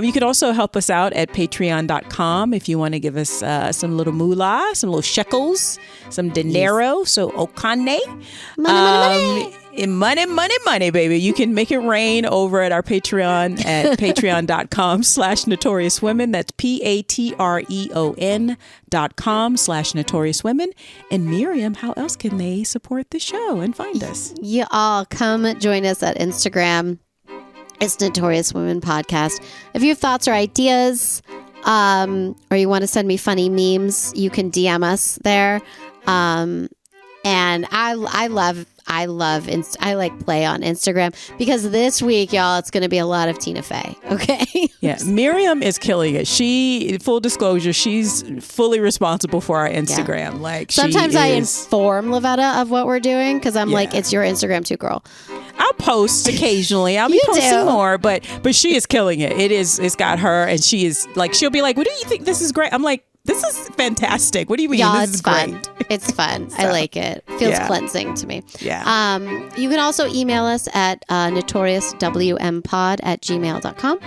you can also help us out at patreon.com if you want to give us some little moolah, some little shekels, some dinero, so okane. Money, baby. You can make it rain over at our Patreon at patreon.com/Notorious Women. That's patreon.com/Notorious Women. And Miriam, how else can they support the show and find us? You all come join us at Instagram. It's Notorious Women Podcast. If you have thoughts or ideas, or you want to send me funny memes, you can DM us there. And I like play on Instagram because this week, y'all, it's going to be a lot of Tina Fey. Okay. Yeah. Miriam is killing it. Full disclosure, she's fully responsible for our Instagram. Yeah. Like sometimes I inform Lavetta of what we're doing because I'm like, it's your Instagram too, girl. I'll post occasionally. I'll be posting more, but she is killing it. It's got her, and she is like, she'll be like, "What do you think? This is great." I'm like, "This is fantastic. What do you mean? Yeah, this is fun. Great." It's fun. I like it. Feels cleansing to me. Yeah. You can also email us at notoriouswmpod@gmail.com.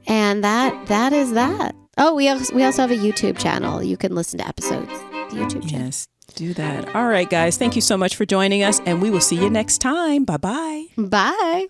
And that is that. Oh, we also have a YouTube channel. You can listen to episodes. The YouTube channel. Yes. Do that. All right, guys. Thank you so much for joining us, and we will see you next time. Bye-bye. Bye.